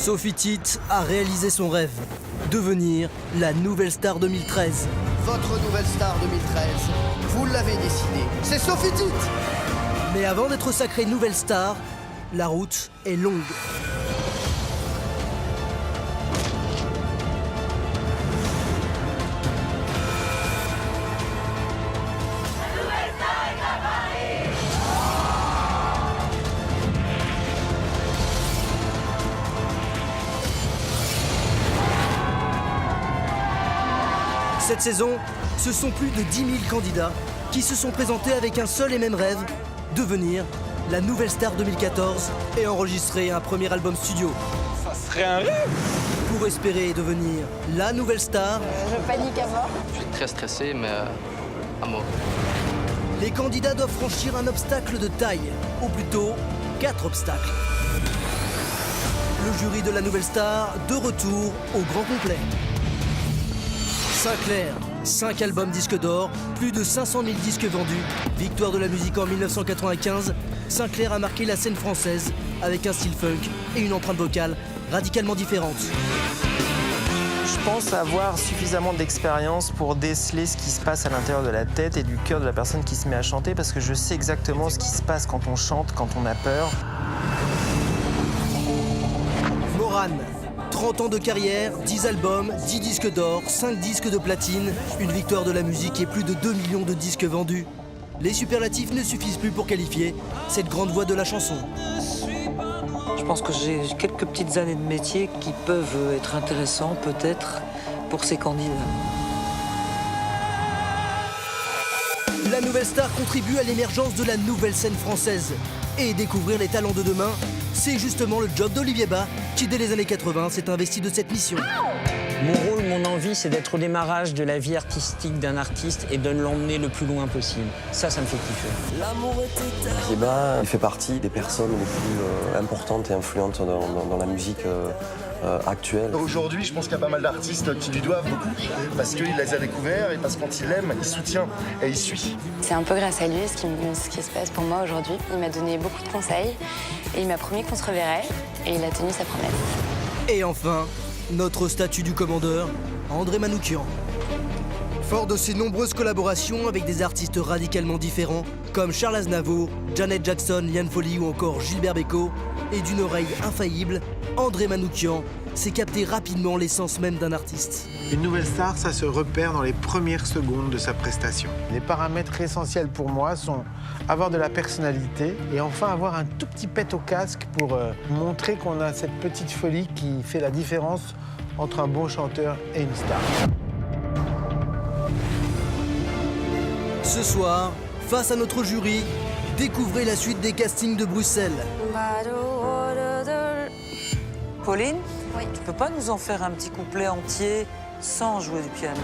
Sophie Tite a réalisé son rêve, devenir la nouvelle star 2013. Votre nouvelle star 2013, vous l'avez décidé, c'est Sophie Tite. Mais avant d'être sacrée nouvelle star, la route est longue. Cette saison, ce sont plus de 10 000 candidats qui se sont présentés avec un seul et même rêve, devenir la nouvelle star 2014 et enregistrer un premier album studio. Ça serait un rêve! Pour espérer devenir la nouvelle star, Je panique à mort. Je suis très stressé, mais à mort. les candidats doivent franchir un obstacle de taille, ou plutôt 4 obstacles. Le jury de la nouvelle star, de retour au grand complet. Sinclair, 5 albums disques d'or, plus de 500 000 disques vendus, victoire de la musique en 1995, Sinclair a marqué la scène française avec un style funk et une empreinte vocale radicalement différente. Je pense avoir suffisamment d'expérience pour déceler ce qui se passe à l'intérieur de la tête et du cœur de la personne qui se met à chanter, parce que je sais exactement ce qui se passe quand on chante, quand on a peur. Morane, 30 ans de carrière, 10 albums, 10 disques d'or, 5 disques de platine, une victoire de la musique et plus de 2 millions de disques vendus. Les superlatifs ne suffisent plus pour qualifier cette grande voix de la chanson. Je pense que j'ai quelques petites années de métier qui peuvent être intéressants peut-être pour ces candidats. La nouvelle star contribue à l'émergence de la nouvelle scène française. Et découvrir les talents de demain, c'est justement le job d'Olivier Bas qui, dès les années 80, s'est investi de cette mission. Mon rôle, mon envie, c'est d'être au démarrage de la vie artistique d'un artiste et de l'emmener le plus loin possible. Ça me fait kiffer. Olivier Bas, il fait partie des personnes les plus importantes et influentes dans la musique actuelle. Aujourd'hui, je pense qu'il y a pas mal d'artistes qui lui doivent beaucoup, parce qu'il les a découverts et parce que quand il aime, il soutient et il suit. C'est un peu grâce à lui ce qui se passe pour moi aujourd'hui. Il m'a donné beaucoup de conseils et il m'a promis qu'on se reverrait et il a tenu sa promesse. Et enfin, notre statut du commandeur, André Manoukian. Fort de ses nombreuses collaborations avec des artistes radicalement différents, comme Charles Aznavour, Janet Jackson, Liane Folly ou encore Gilbert Bécaud, et d'une oreille infaillible, André Manoukian sait capter rapidement l'essence même d'un artiste. Une nouvelle star, ça se repère dans les premières secondes de sa prestation. Les paramètres essentiels pour moi sont avoir de la personnalité et enfin avoir un tout petit pet au casque pour montrer qu'on a cette petite folie qui fait la différence entre un bon chanteur et une star. Ce soir, face à notre jury, découvrez la suite des castings de Bruxelles. Pauline, Oui. tu peux pas nous en faire un petit couplet entier sans jouer du piano?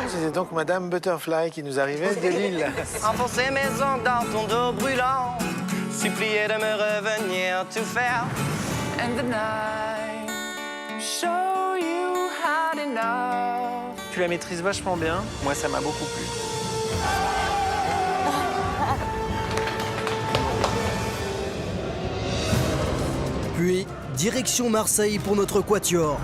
C'est donc Madame Butterfly qui nous arrivait de Lille. Enfoncer mes ongles dans ton dos brûlant, supplier de me revenir tout faire. And the night, show you how to love. Tu la maîtrises vachement bien, moi ça m'a beaucoup plu. Puis, direction Marseille pour notre quatuor,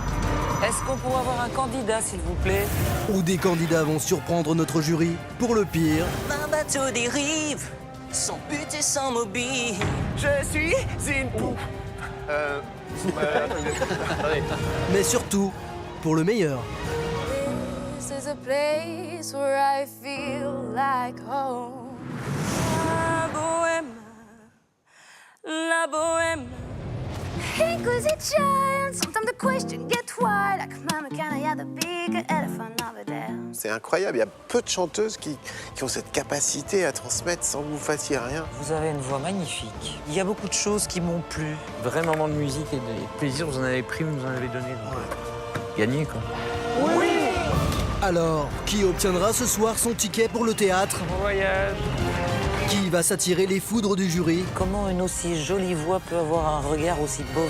Est-ce qu'on pourrait avoir un candidat, s'il vous plaît? où des candidats vont surprendre notre jury pour le pire, Un bateau dérive, sans but et sans mobile. Je suis une poupe. mais surtout pour le meilleur. This is a place where I feel like home. La bohème, la bohème. Inquisition, sometimes the question gets wide. Like mama, can I have the big elephant over there? C'est incroyable, il y a peu de chanteuses qui ont cette capacité à transmettre sans que vous fassiez rien. Vous avez une voix magnifique. Il y a beaucoup de choses qui m'ont plu. Vrai moment de musique et de plaisir, vous en avez pris, vous nous en avez donné. Donc, gagné, quoi. Alors, qui obtiendra ce soir son ticket pour le théâtre? Bon voyage. Qui va s'attirer les foudres du jury? Comment une aussi jolie voix peut avoir un regard aussi bovin?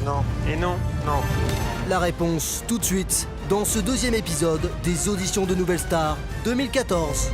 Non. Et non, non. La réponse tout de suite dans ce deuxième épisode des auditions de Nouvelle Star 2014.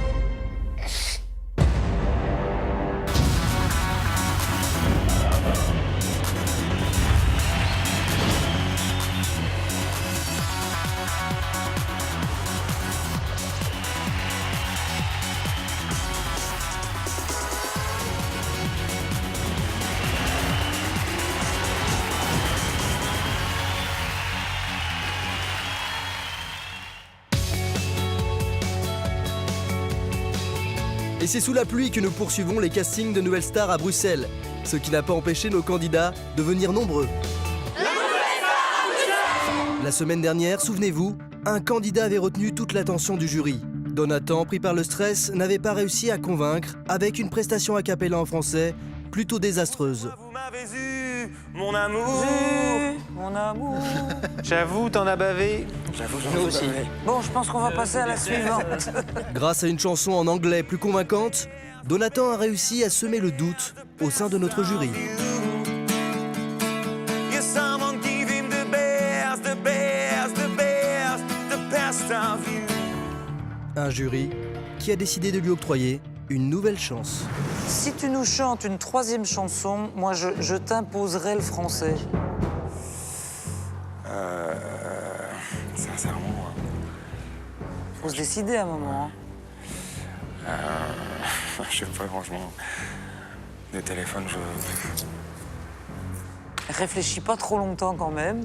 Et c'est sous la pluie que nous poursuivons les castings de nouvelles stars à Bruxelles, ce qui n'a pas empêché nos candidats de venir nombreux. La semaine dernière, souvenez-vous, un candidat avait retenu toute l'attention du jury. Donatan, pris par le stress, n'avait pas réussi à convaincre avec une prestation a cappella en français plutôt désastreuse. Vous m'avez eu, mon amour. Mon amour. J'avoue, t'en as bavé. J'avoue, Nous aussi. Bon, je pense qu'on va passer à la suivante. Grâce à une chanson en anglais plus convaincante, Donatan a réussi à semer le doute au sein de notre jury. Yes, someone give him the best, the best, the best, the best of you. Un jury qui a décidé de lui octroyer une nouvelle chance. Si tu nous chantes une troisième chanson, moi je t'imposerai le français. Sincèrement. Faut se décider à un moment. Je sais pas, franchement. Le téléphone, Réfléchis pas trop longtemps quand même.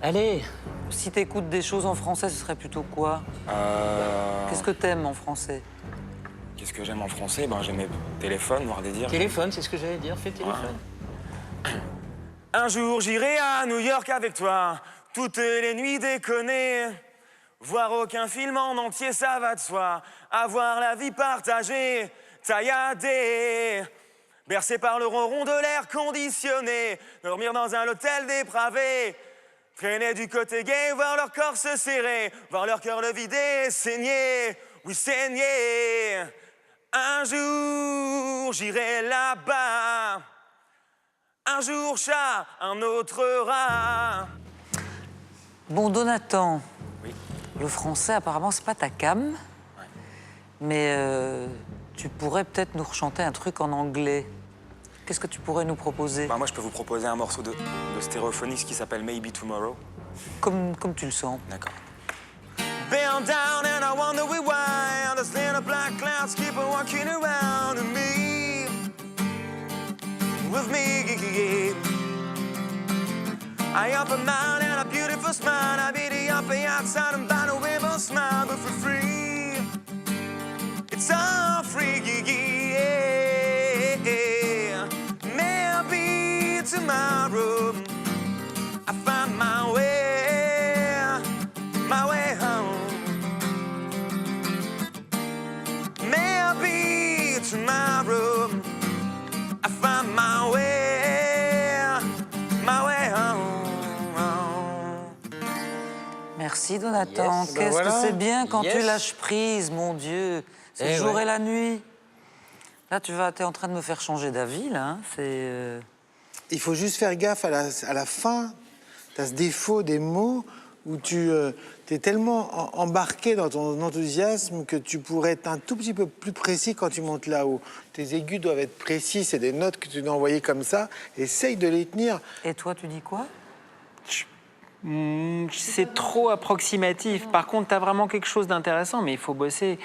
Allez, Si t'écoutes des choses en français, ce serait plutôt quoi? Qu'est-ce que t'aimes en français? Qu'est-ce que j'aime en français? Ben, j'aime les téléphones, voir des dires. téléphone, c'est ce que j'allais dire, fais téléphone. Un jour, j'irai à New York avec toi, toutes les nuits déconner. Voir aucun film en entier, ça va de soi. Avoir la vie partagée, tailladée. Bercé par le ronron de l'air conditionné. Dormir dans un hôtel dépravé. Traîner du côté gay, voir leur corps se serrer. Voir leur cœur le vider, saigner. Oui, saigner. Un jour, j'irai là-bas. Un jour chat, un autre rat. Bon, Donatan. Oui. Le français, apparemment, c'est pas ta came. Ouais. Mais tu pourrais peut-être nous rechanter un truc en anglais. Qu'est-ce que tu pourrais nous proposer? Bah, moi, je peux vous proposer un morceau de Stereophonics qui s'appelle Maybe Tomorrow. Comme tu le sens. D'accord. Bend down and I wonder why the little black clouds keep on walking around me. With me. I up a mind and a beautiful smile. I be the up outside and by the river smile, but for free. It's all free, yeah. Maybe tomorrow I find my way home. Maybe tomorrow I find my way home. Merci, Donatan. Yes. Qu'est-ce que c'est bien quand Yes. tu lâches prise, mon Dieu. C'est le jour et la nuit. Là, t'es en train de me faire changer d'avis, là. Hein. C'est... Il faut juste faire gaffe à la fin. Tu as ce défaut des mots où tu es tellement embarqué dans ton enthousiasme que tu pourrais être un tout petit peu plus précis quand tu montes là-haut. Tes aigus doivent être précis, c'est des notes que tu dois envoyer comme ça. Essaye de les tenir. Et toi, tu dis quoi? C'est trop approximatif. Par contre, t'as vraiment quelque chose d'intéressant, mais il faut bosser.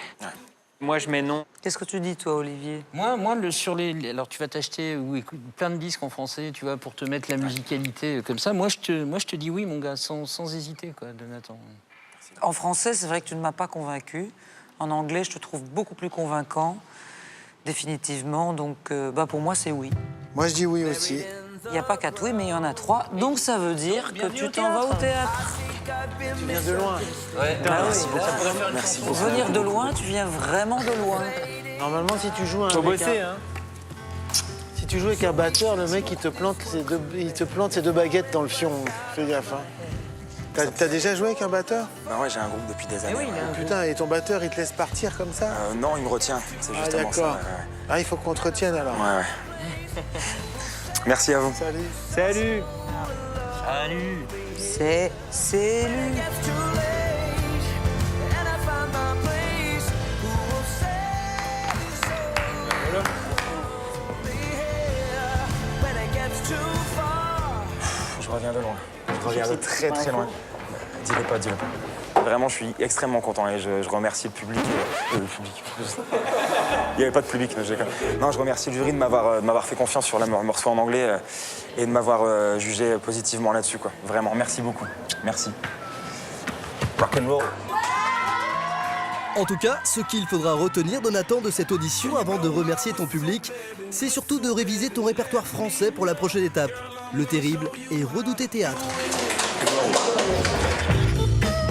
Moi, je mets non. Qu'est-ce que tu dis, toi, Olivier? Moi, alors tu vas t'acheter plein de disques en français, tu vois, pour te mettre la musicalité comme ça. Moi, je te dis oui, mon gars, sans hésiter, quoi, Donatan. En français, c'est vrai que tu ne m'as pas convaincu. En anglais, je te trouve beaucoup plus convaincant, définitivement. Donc, pour moi, c'est oui. Moi, je dis oui aussi. Il n'y a pas 4 oui, mais il y en a 3. Donc, ça veut dire que tu t'en vas au théâtre. Tu viens de loin. Ouais, Merci beaucoup. Merci Pour venir de loin, tu viens vraiment de loin. Normalement, si tu joues Faut bosser, hein. Si tu joues avec un batteur, le mec, il te plante ses deux baguettes dans le fion. Fais gaffe, hein. T'as déjà joué avec un batteur? Bah ouais, j'ai un groupe depuis des années. oui, ouais. Putain, et ton batteur, il te laisse partir comme ça? Non, il me retient. C'est Ah, justement ça. d'accord. Ouais. Ah, il faut qu'on te retienne alors. Ouais. Merci à vous. Salut. Salut. C'est lui. Je reviens de loin. Je reviens de très très loin. Dis-le pas, dis-le pas. Vraiment, je suis extrêmement content et je remercie le public. Le public. Il n'y avait pas de public. Non, je remercie le jury de m'avoir fait confiance sur le morceau en anglais et de m'avoir jugé positivement là-dessus, quoi. Vraiment, merci beaucoup. Merci. Rock and roll. En tout cas, ce qu'il faudra retenir, Donatan, de cette audition avant de remercier ton public, c'est surtout de réviser ton répertoire français pour la prochaine étape, le terrible et redouté théâtre.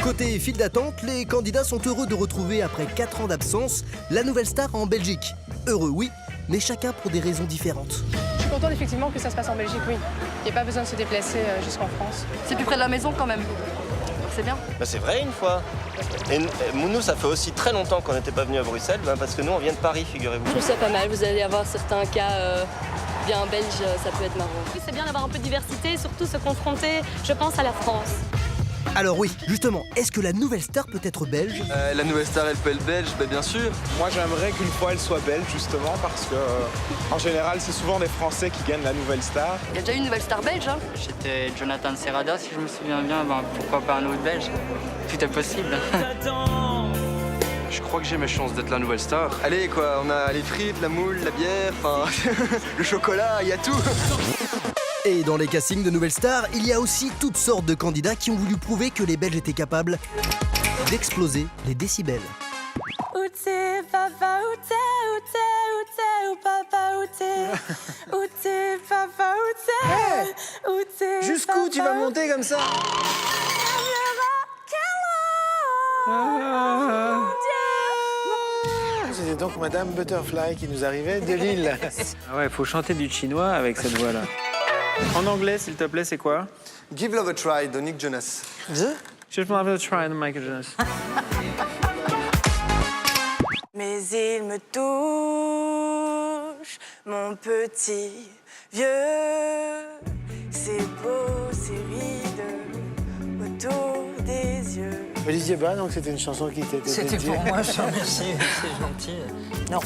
Côté file d'attente, les candidats sont heureux de retrouver, après 4 ans d'absence, la nouvelle star en Belgique. Heureux, oui, mais chacun pour des raisons différentes. Je suis contente effectivement que ça se passe en Belgique, oui. Il n'y a pas besoin de se déplacer jusqu'en France. C'est plus près de la maison quand même. C'est bien. Bah c'est vrai une fois. Et nous, ça fait aussi très longtemps qu'on n'était pas venu à Bruxelles, parce que nous, on vient de Paris, figurez-vous. Je trouve ça pas mal. Vous allez avoir certains cas bien belges, ça peut être marrant. Oui, c'est bien d'avoir un peu de diversité et surtout se confronter, je pense, à la France. Alors oui, justement, est-ce que la nouvelle star peut être belge? La nouvelle star, elle peut être belge, bien sûr. Moi, j'aimerais qu'une fois elle soit belge, justement, parce que en général, c'est souvent des Français qui gagnent la nouvelle star. Il y a déjà eu une nouvelle star belge, hein? J'étais Jonathan Serrada, si je me souviens bien. Pourquoi pas un autre belge? Tout est possible. Je crois que j'ai mes chances d'être la nouvelle star. Allez, quoi, on a les frites, la moule, la bière, le chocolat, il y a tout. Et dans les castings de nouvelles stars, il y a aussi toutes sortes de candidats qui ont voulu prouver que les Belges étaient capables d'exploser les décibels. Où t'es, papa, où t'es, où papa, où t'es, papa, où t'es, Jusqu'où tu vas monter comme ça? C'était donc Madame Butterfly qui nous arrivait de Lille. Ah ouais, faut chanter du chinois avec cette voix-là. En anglais, s'il te plaît, c'est quoi? Give Love a Try de Nick Jonas. Give Love a Try de Michael Jonas. Mais il me touche, mon petit vieux. C'est beau, c'est ride autour des yeux. Olivier Bas, donc c'était une chanson qui t'était dédiée. C'était pour moi, je te remercie, c'est gentil. Non.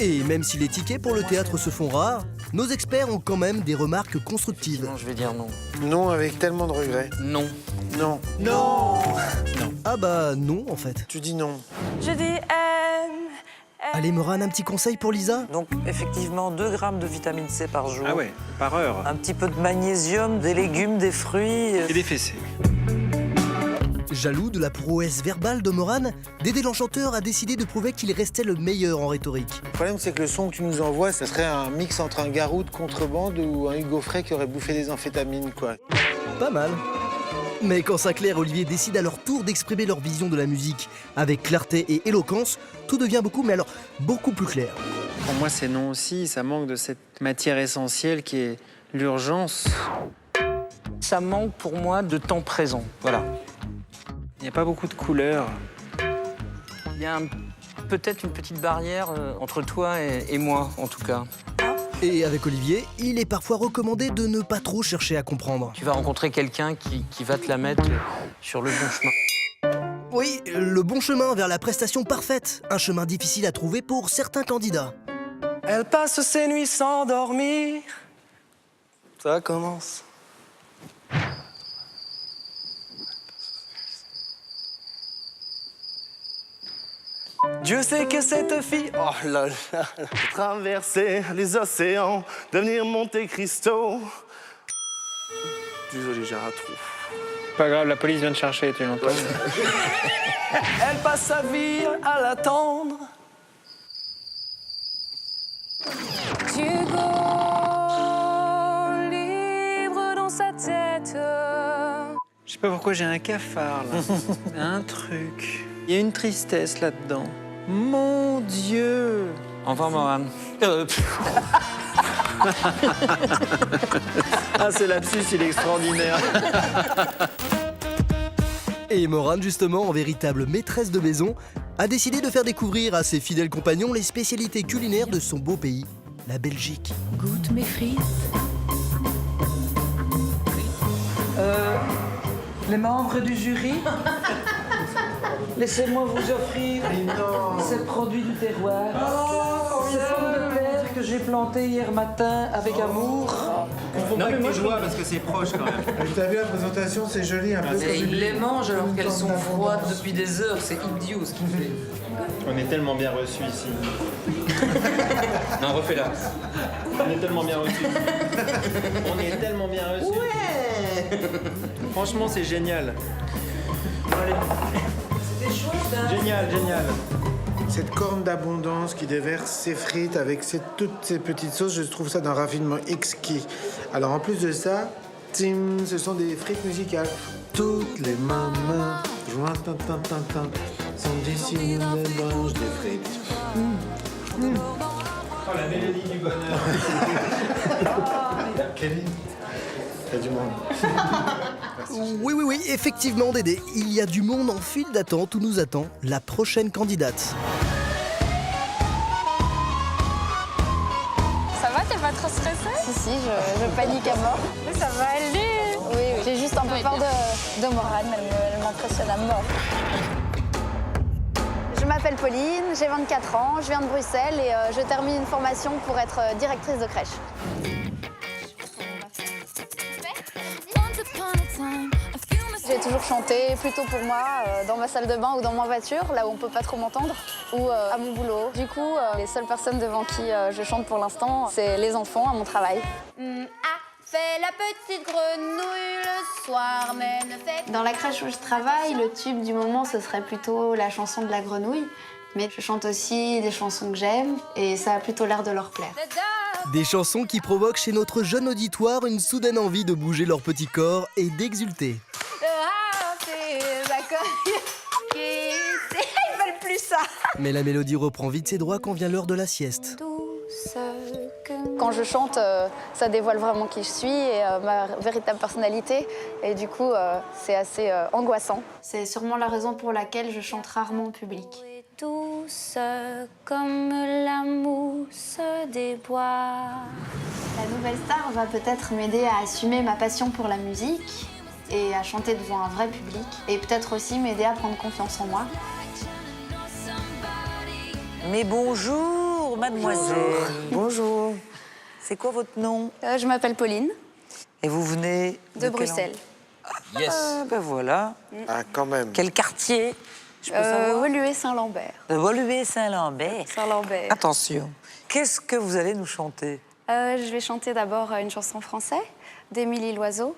Et même si les tickets pour le théâtre se font rares, nos experts ont quand même des remarques constructives. Non, je vais dire non. Non, avec tellement de regrets. Non. Non. Non. Ah bah non, en fait. Tu dis non. Je dis Allez, Morane, un petit conseil pour Lisa? Donc, effectivement, 2 grammes de vitamine C par jour. Ah ouais, par heure. Un petit peu de magnésium, des légumes, des fruits. Et des fessées. Jaloux de la prouesse verbale de Morane, Dédé l'Enchanteur a décidé de prouver qu'il restait le meilleur en rhétorique. Le problème, c'est que le son que tu nous envoies, ça serait un mix entre un Garou de contrebande ou un Hugo Frey qui aurait bouffé des amphétamines, quoi. Pas mal. Mais quand Sinclair et Olivier décident à leur tour d'exprimer leur vision de la musique avec clarté et éloquence, tout devient beaucoup plus clair. Pour moi, c'est non aussi. Ça manque de cette matière essentielle qui est l'urgence. Ça manque pour moi de temps présent. Voilà. Il n'y a pas beaucoup de couleurs. Il y a peut-être une petite barrière entre toi et moi, en tout cas. Et avec Olivier, il est parfois recommandé de ne pas trop chercher à comprendre. Tu vas rencontrer quelqu'un qui va te la mettre sur le bon chemin. Oui, le bon chemin vers la prestation parfaite. Un chemin difficile à trouver pour certains candidats. Elle passe ses nuits sans dormir. Ça commence. Dieu sait que cette fille... Oh là là, traverser les océans, devenir Monte Cristo. Désolé, j'ai un trou. Pas grave, la police vient te chercher, tu l'entends? Elle passe sa vie à l'attendre. Hugo, libre dans sa tête. Je sais pas pourquoi j'ai un cafard, là. Un truc. Il y a une tristesse là-dedans. Mon Dieu! Au revoir, Morane. Ah, ce lapsus, il est extraordinaire. Et Morane, justement, en véritable maîtresse de maison, a décidé de faire découvrir à ses fidèles compagnons les spécialités culinaires de son beau pays, la Belgique. Goûte mes frites. Les membres du jury, laissez-moi vous offrir ces produits du terroir. Ces pommes de terre que j'ai plantées hier matin avec amour. Non, mais moi, je vois parce que c'est proche quand même. T'as vu la présentation, c'est joli, un peu comme Il les mange alors qu'elles sont froides depuis des heures. C'est idiot ce qu'il fait. On est tellement bien reçus ici. Non, refais-la. On est tellement bien reçus. On est tellement bien reçus. Ouais. Franchement, c'est génial. Allez. Génial, génial. Cette corne d'abondance qui déverse ses frites avec toutes ces petites sauces, je trouve ça d'un raffinement exquis. Alors en plus de ça, tim, ce sont des frites musicales. Toutes les mamans, sont dessinées des branches de frites. Oh, la mélodie du bonheur. Kevin, t'as du monde. Oui, effectivement, Dédé, il y a du monde en file d'attente où nous attend la prochaine candidate. Ça va, t'es pas trop stressée? Si, je panique à mort. Ça va aller. Oui, j'ai juste un peu peur de Morane, elle m'impressionne à mort. Je m'appelle Pauline, j'ai 24 ans, je viens de Bruxelles et je termine une formation pour être directrice de crèche. J'ai toujours chanté, plutôt pour moi, dans ma salle de bain ou dans ma voiture, là où on peut pas trop m'entendre, ou à mon boulot. Du coup, les seules personnes devant qui je chante pour l'instant, c'est les enfants à mon travail. Fait la petite grenouille le soir, mais ne fait... Dans la crèche où je travaille, le tube du moment, ce serait plutôt la chanson de la grenouille. Mais je chante aussi des chansons que j'aime, et ça a plutôt l'air de leur plaire. Des chansons qui provoquent chez notre jeune auditoire une soudaine envie de bouger leur petit corps et d'exulter. D'accord. Ils veulent plus ça. Mais la mélodie reprend vite ses droits quand vient l'heure de la sieste. Quand je chante, ça dévoile vraiment qui je suis et ma véritable personnalité. Et du coup, c'est assez angoissant. C'est sûrement la raison pour laquelle je chante rarement en public. Douce comme la mousse des bois. La nouvelle star va peut-être m'aider à assumer ma passion pour la musique et à chanter devant un vrai public. Et peut-être aussi m'aider à prendre confiance en moi. Mais bonjour, mademoiselle. Bonjour. C'est quoi votre nom? Je m'appelle Pauline. Et vous venez de Bruxelles. Yes. Ben voilà. Ah, quand même. Quel quartier? Je peux savoir? Woluwe-Saint-Lambert. De Woluwe-Saint-Lambert. Saint-Lambert. Attention. Qu'est-ce que vous allez nous chanter? Je vais chanter d'abord une chanson française d'Émilie Loiseau.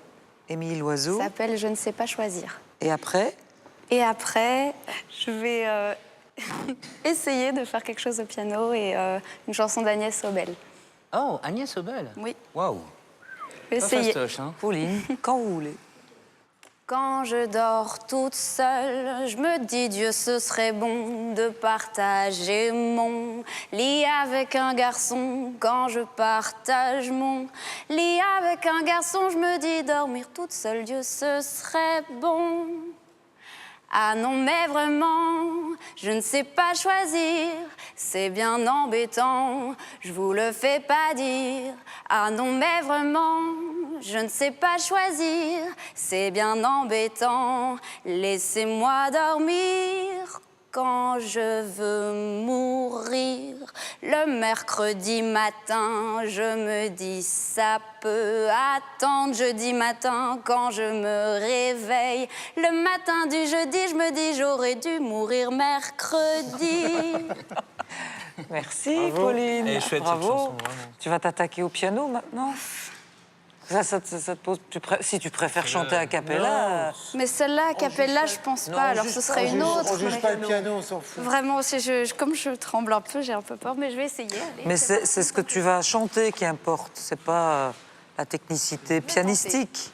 Émilie Loiseau. Ça s'appelle Je ne sais pas choisir. Et après? Et après, je vais essayer de faire quelque chose au piano et une chanson d'Agnès Obel. Oh, Agnès Obel. Oui. Waouh. Je vais essayer. Fastoche, hein. Pauline, quand vous voulez. Quand je dors toute seule, je me dis Dieu, ce serait bon de partager mon lit avec un garçon. Quand je partage mon lit avec un garçon, je me dis dormir toute seule, Dieu, ce serait bon. Ah non, mais vraiment, je ne sais pas choisir, c'est bien embêtant, je vous le fais pas dire. Ah non, mais vraiment, je ne sais pas choisir, c'est bien embêtant, laissez-moi dormir quand je veux mourir. Le mercredi matin, je me dis ça peut attendre. Jeudi matin, quand je me réveille, le matin du jeudi, je me dis j'aurais dû mourir mercredi. Merci, Bravo. Pauline. Elle est chouette, bravo. cette chanson, vraiment. Tu vas t'attaquer au piano maintenant? Ça te pose... Si tu préfères chanter a cappella... Mais celle-là, a cappella, je pense pas. Alors ce serait une autre. On juge pas le piano, on s'en fout. Vraiment, comme je tremble un peu, j'ai un peu peur, mais je vais essayer. Allez. Mais c'est ce que tu vas chanter qui importe, c'est pas la technicité pianistique.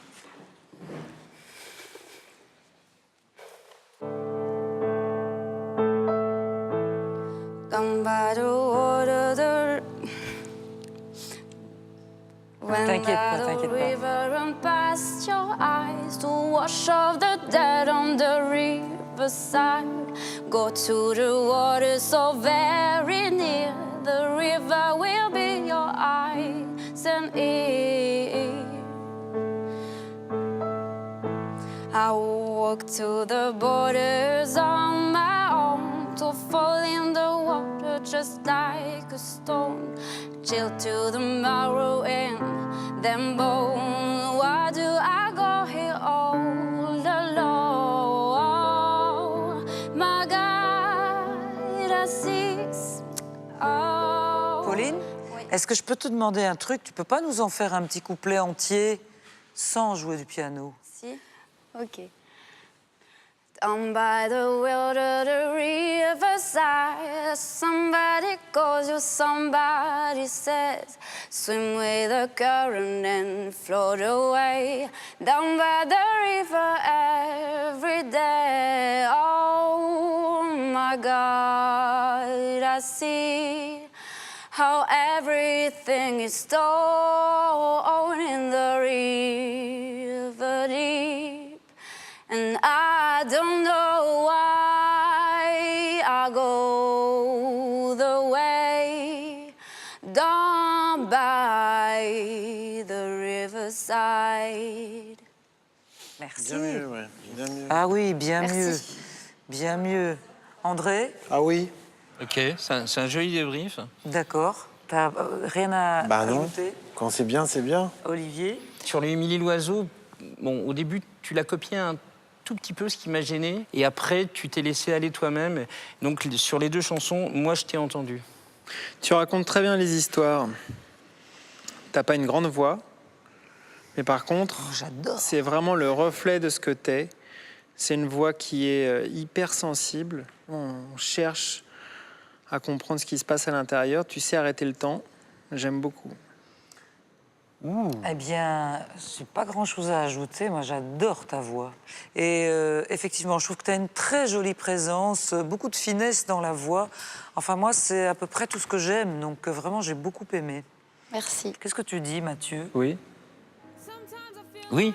Down by the water, T'inquiète pas, t'inquiète pas. river run past your eyes to wash off the dead on the riverside. Go to the water so very near. The river will be your eyes and ears. I walk to the borders on my own to fall in the water just like a stone. Chill to the marrow and then bone. Why do I go here all alone? My God, I see. Oh. Pauline, est-ce que je peux te demander un truc? Tu peux pas nous en faire un petit couplet entier sans jouer du piano? Si, ok. Down by the wilder the riverside, somebody calls you, somebody says, swim with the current and float away. Down by the river every day, oh my God, I see how everything is stored in the river deep. And I don't know why I go the way down by the riverside. Merci. Bien mieux, ouais. Bien mieux. Ah oui, bien Merci. mieux. Bien mieux. André? Ah oui. Ok, c'est un joli débrief. D'accord. T'as rien à Bah non. ajouter? Quand c'est bien, c'est bien. Olivier? Sur les Émilie Loiseau, bon, au début, tu l'as copié un tout petit peu, ce qui m'a gêné. Et après, tu t'es laissé aller toi-même. Donc, sur les deux chansons, moi, je t'ai entendu. Tu racontes très bien les histoires. T'as pas une grande voix, mais par contre, c'est vraiment le reflet de ce que t'es. C'est une voix qui est hyper sensible. On cherche à comprendre ce qui se passe à l'intérieur. Tu sais arrêter le temps. J'aime beaucoup. Eh bien, j'ai pas grand-chose à ajouter. Moi, j'adore ta voix. Et effectivement, je trouve que tu as une très jolie présence, beaucoup de finesse dans la voix. Enfin, moi, c'est à peu près tout ce que j'aime. Donc, vraiment, j'ai beaucoup aimé. Merci. Qu'est-ce que tu dis, Mathieu? Oui. Oui.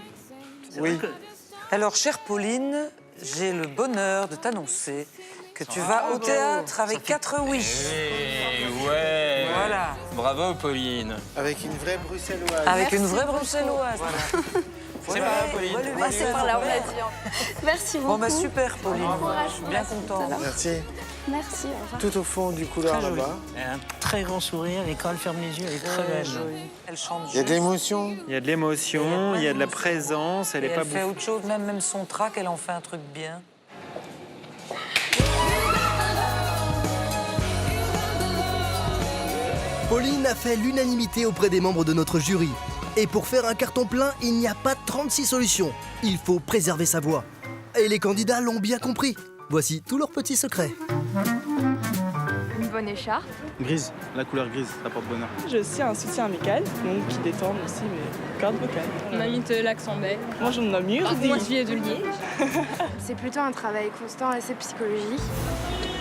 Oui. Alors, chère Pauline, j'ai le bonheur de t'annoncer que tu vas au théâtre avec 4 oui. Ouais. Voilà. Bravo, Pauline. Avec une vraie bruxelloise. Avec une vraie bruxelloise. Voilà. C'est pas Pauline. C'est par là, on l'a dit. Merci beaucoup. Bon, bah super, Pauline. Courage. Je suis bien content. Merci. Merci, au revoir. Tout au fond du couloir Très joli. là-bas. Un très grand sourire et quand elle ferme les yeux, elle est très belle. Elle chante. Il y a de l'émotion. Il y a de l'émotion, il y a de la présence. Elle Et est pas elle fait bouffée. autre chose, même son track, elle en fait un truc bien. Pauline a fait l'unanimité auprès des membres de notre jury. Et pour faire un carton plein, il n'y a pas 36 solutions. Il faut préserver sa voix. Et les candidats l'ont bien compris. Voici tous leurs petits secrets. Une bonne écharpe. Grise, la couleur grise, ça porte bonheur. J'ai aussi un soutien amical, donc qui détend aussi mes cordes vocales. On imite l'accent belge. Moi, j'en ai mieux. Moi, je viens de Liège. C'est plutôt un travail constant, assez psychologique.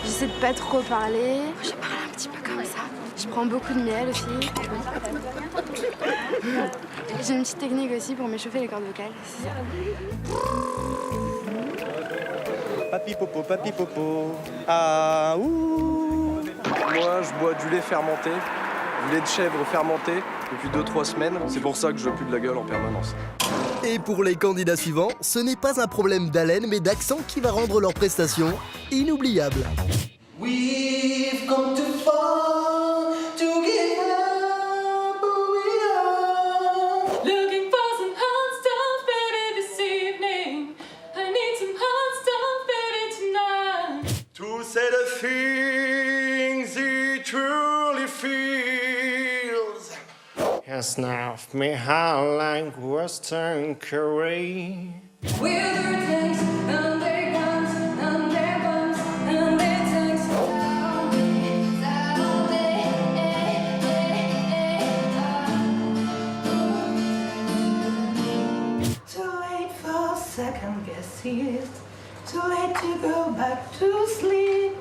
J'essaie de pas trop parler. Je parle un petit peu comme ça. Je prends beaucoup de miel aussi. J'ai une petite technique aussi pour m'échauffer les cordes vocales. C'est ça. Papi popo, ah ouh. Moi, je bois du lait fermenté, du lait de chèvre fermenté depuis 2-3 semaines. C'est pour ça que je pue de la gueule en permanence. Et pour les candidats suivants, ce n'est pas un problème d'haleine mais d'accent qui va rendre leur prestation inoubliable. We've come too far to give up who we are. Looking for some hot stuff, baby, this evening. I need some hot stuff, baby, tonight. To say the things he truly feels. Has now me how like Western curry. We're the things, and their guns, and their guns, and their tanks. Too late for second guesses. Too late to go back to sleep.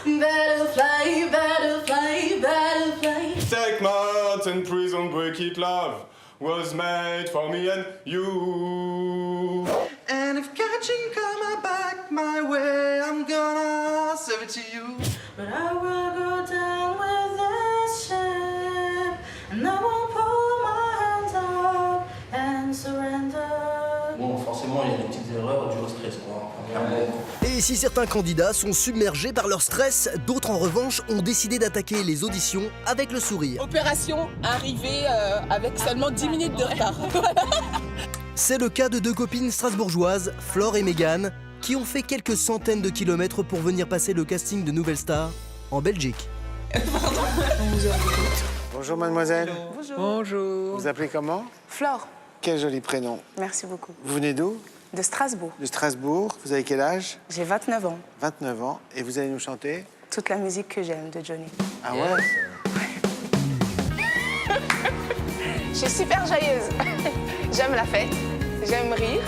Better fly, better fly, better fly. Take my heart and prison break it, love was made for me and you. And if catching come back my way, I'm gonna serve it to you. But I will go down with this ship, and I won't pull my hands up and surrender. Bon, forcément, il y a des petites erreurs dues au stress, quoi. Et si certains candidats sont submergés par leur stress, d'autres en revanche ont décidé d'attaquer les auditions avec le sourire. Opération arrivée avec seulement 10 minutes de retard. C'est le cas de deux copines strasbourgeoises, Flore et Mégane, qui ont fait quelques centaines de kilomètres pour venir passer le casting de Nouvelle Star en Belgique. Bonjour mademoiselle. Bonjour. Bonjour. Vous appelez comment? Flore. Quel joli prénom. Merci beaucoup. Vous venez d'où? De Strasbourg. De Strasbourg. Vous avez quel âge? J'ai 29 ans. 29 ans. Et vous allez nous chanter? Toute la musique que j'aime de Johnny. Ah ouais? Je suis super joyeuse. J'aime la fête, j'aime rire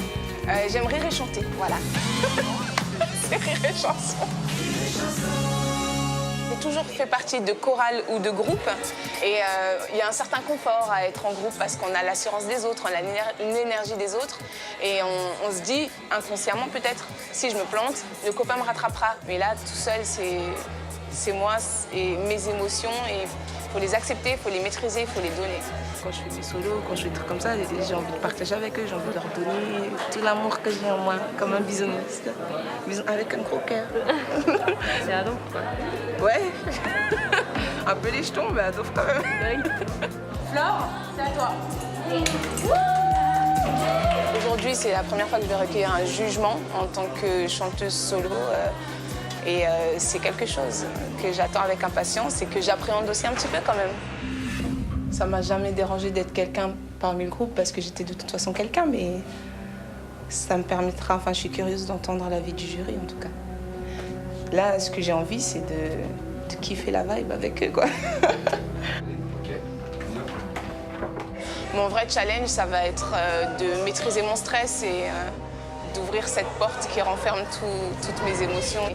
et chanter, voilà. C'est rire et chanson. J'ai toujours fait partie de chorale ou de groupe et il y a un certain confort à être en groupe parce qu'on a l'assurance des autres, on a l'énergie des autres et on se dit inconsciemment peut-être, si je me plante, le copain me rattrapera. Mais là, tout seul, c'est moi et mes émotions et il faut les accepter, il faut les maîtriser, il faut les donner. Quand je fais des solos, quand je fais des trucs comme ça, j'ai envie de partager avec eux, j'ai envie de leur donner tout l'amour que j'ai en moi, comme un bisounours, avec un gros cœur. C'est ado, quoi. Ouais, un peu les jetons, mais ado quand même. Flore, c'est à toi. Aujourd'hui, c'est la première fois que je vais recueillir un jugement en tant que chanteuse solo. Et c'est quelque chose que j'attends avec impatience et que j'appréhende aussi un petit peu quand même. Ça m'a jamais dérangé d'être quelqu'un parmi le groupe parce que j'étais de toute façon quelqu'un, mais ça me permettra, enfin je suis curieuse d'entendre l'avis du jury en tout cas. Là, ce que j'ai envie, c'est de kiffer la vibe avec eux, quoi. Mon vrai challenge, ça va être de maîtriser mon stress et d'ouvrir cette porte qui renferme toutes mes émotions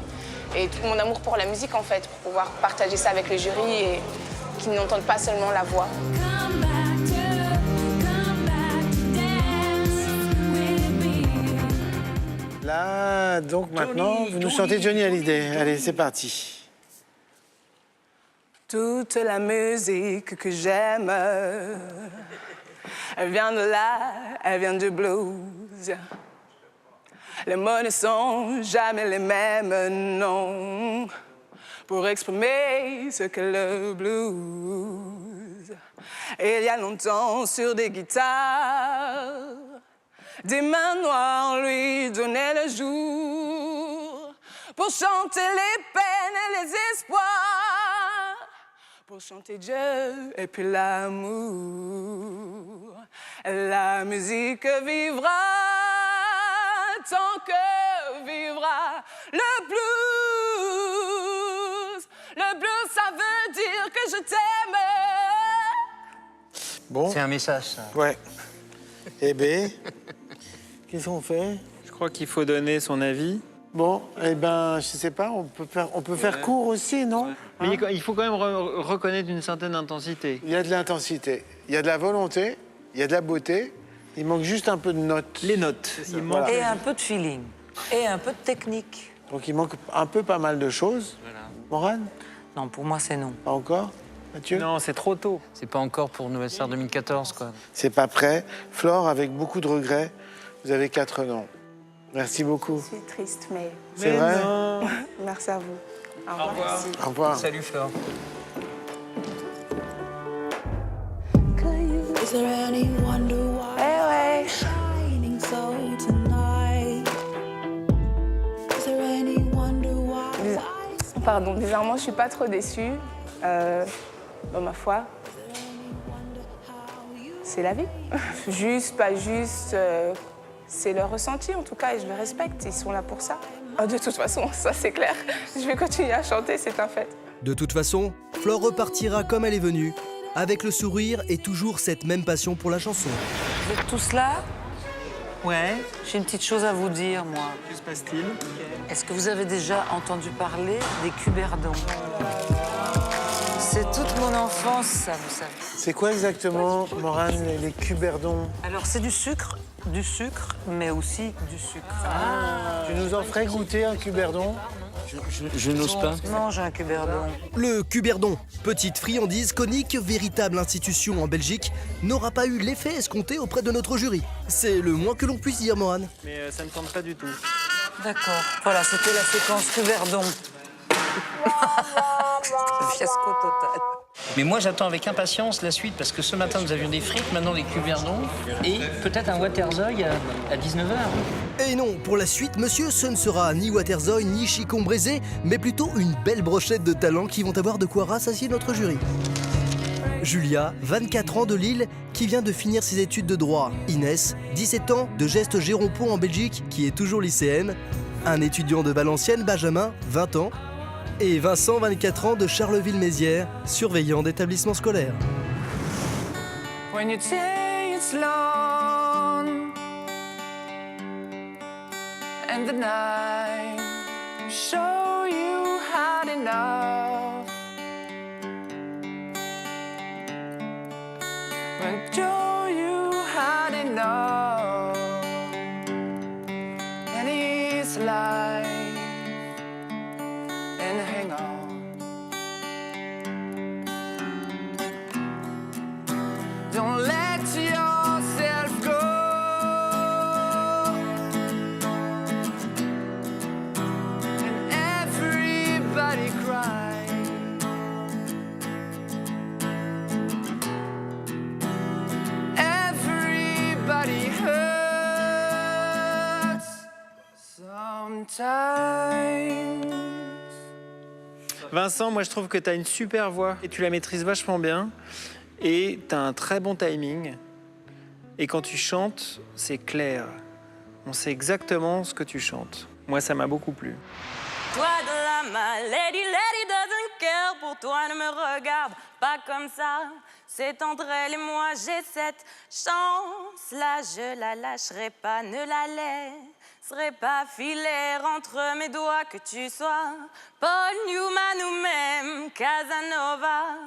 et tout mon amour pour la musique en fait, pour pouvoir partager ça avec le jury et qu'ils n'entendent pas seulement la voix. Là, donc maintenant, vous nous chantez Johnny Hallyday. Allez, c'est parti. Toute la musique que j'aime, elle vient de là, elle vient du blues. Les mots ne sont jamais les mêmes, non, pour exprimer ce qu'est le blues. Et il y a longtemps, sur des guitares, des mains noires lui donnaient le jour pour chanter les peines et les espoirs, pour chanter Dieu et puis l'amour. La musique vivra tant que vivra le blues. Le blues, ça veut dire que je t'aime. Bon. C'est un message, ça. Ouais. Eh ben, qu'est-ce qu'on fait? Je crois qu'il faut donner son avis. Bon, eh ben, je sais pas, on peut faire court aussi, non? Mais il faut quand même reconnaître une certaine intensité. Il y a de l'intensité, il y a de la volonté, il y a de la beauté. Il manque juste un peu de notes. Les notes. Il manque... Et un peu de feeling. Et un peu de technique. Donc il manque un peu pas mal de choses. Voilà. Morane? Non, pour moi, c'est non. Pas encore? Mathieu? Non, c'est trop tôt. C'est pas encore pour Nouvelle Star 2014, quoi. C'est pas prêt. Flore, avec beaucoup de regrets, vous avez 4 noms. Merci beaucoup. Je suis triste, mais... C'est vrai? Non. Merci à vous. Au revoir. Merci. Au revoir. Salut, Flore. Is there any wonder why I'm shining so tonight? Is there any wonder why Pardon, bizarrement, je suis pas trop déçue. Dans ma foi, c'est la vie. Juste, pas juste, c'est leur ressenti en tout cas et je le respecte. Ils sont là pour ça. De toute façon, ça c'est clair. Je vais continuer à chanter, c'est un fait. De toute façon, Flore repartira comme elle est venue, avec le sourire et toujours cette même passion pour la chanson. Vous êtes tous là? Ouais. J'ai une petite chose à vous dire, moi. Que se passe-t-il? Est-ce que vous avez déjà entendu parler des cuberdons? C'est toute mon enfance, ça, vous savez. C'est quoi exactement, Morane, les cuberdons? Alors, c'est du sucre, mais aussi du sucre. Tu nous en ferais goûter un cuberdon? Je n'ose pas. Mange un cuberdon. Le cuberdon, petite friandise conique, véritable institution en Belgique, n'aura pas eu l'effet escompté auprès de notre jury. C'est le moins que l'on puisse dire, Morane. Mais ça ne tente pas du tout. D'accord. Voilà, c'était la séquence cuberdon. Fiasco total. Mais moi, j'attends avec impatience la suite, parce que ce matin, nous avions des frites, maintenant des cuberdons, et peut-être un Waterzooi à 19h. Et non, pour la suite, monsieur, ce ne sera ni Waterzooi, ni Chicon braisé, mais plutôt une belle brochette de talents qui vont avoir de quoi rassasier notre jury. Julia, 24 ans de Lille, qui vient de finir ses études de droit. Inès, 17 ans, de Geste Géronpont en Belgique, qui est toujours lycéenne. Un étudiant de Valenciennes, Benjamin, 20 ans. Et Vincent, 24 ans, de Charleville-Mézières, surveillant d'établissement scolaire. When you say it's long and the night show you had enough, when show you had enough, and it's life, and hang on. Don't let yourself go. And everybody cry. Everybody hurts sometimes. Vincent, moi je trouve que tu as une super voix et tu la maîtrises vachement bien. Et tu as un très bon timing. Et quand tu chantes, c'est clair. On sait exactement ce que tu chantes. Moi, ça m'a beaucoup plu. Toi de la my lady, lady doesn't care. Pour toi, ne me regarde pas comme ça. C'est entre elle et moi, j'ai cette chance-là. Je la lâcherai pas, ne la laisserai pas filer entre mes doigts. Que tu sois Paul Newman ou même Casanova.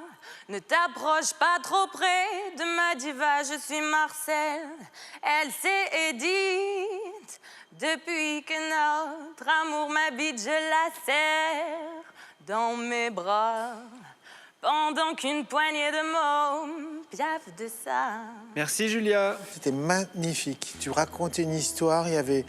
Ne t'approche pas trop près de ma diva, je suis Marcel. Elle s'est Edith. Depuis que notre amour m'habite, je la serre dans mes bras. Pendant qu'une poignée de mômes piaffent de ça. Merci Julia. C'était magnifique. Tu racontais une histoire, il y avait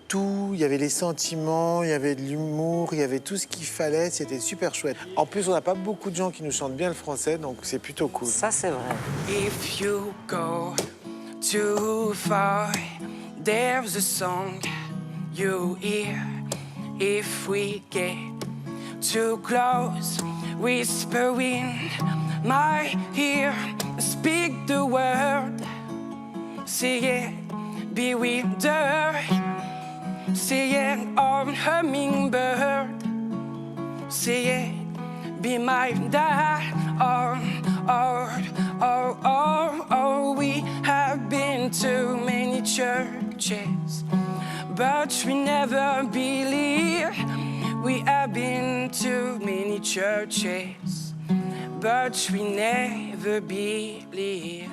tout, il y avait les sentiments, il y avait de l'humour, il y avait tout ce qu'il fallait, c'était super chouette. En plus, on n'a pas beaucoup de gens qui nous chantent bien le français, donc c'est plutôt cool. Ça, c'est vrai. If you go too far, there's a song you hear. If we get too close, whisper in my ear, speak the word, say it, be with her, say it, or hummingbird, say it, be my dad, we have been to many churches, but we never believe. We have been to many churches, but we never believe.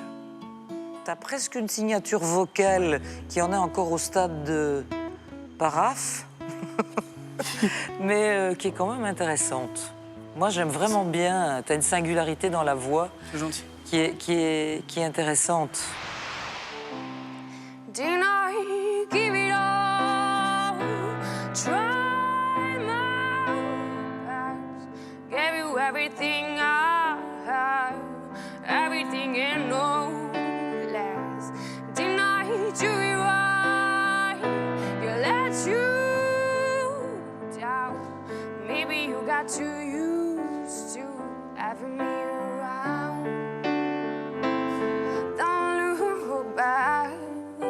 T'as presque une signature vocale qui en est encore au stade de paraphe, mais qui est quand même intéressante. Moi, j'aime vraiment bien. T'as une singularité dans la voix. C'est gentil. Qui est intéressante. Didn't I give it all? Try my best. Gave you everything I have, everything and no less. Didn't I do it right? You let you down. Maybe you got too used to having me around. Don't look back.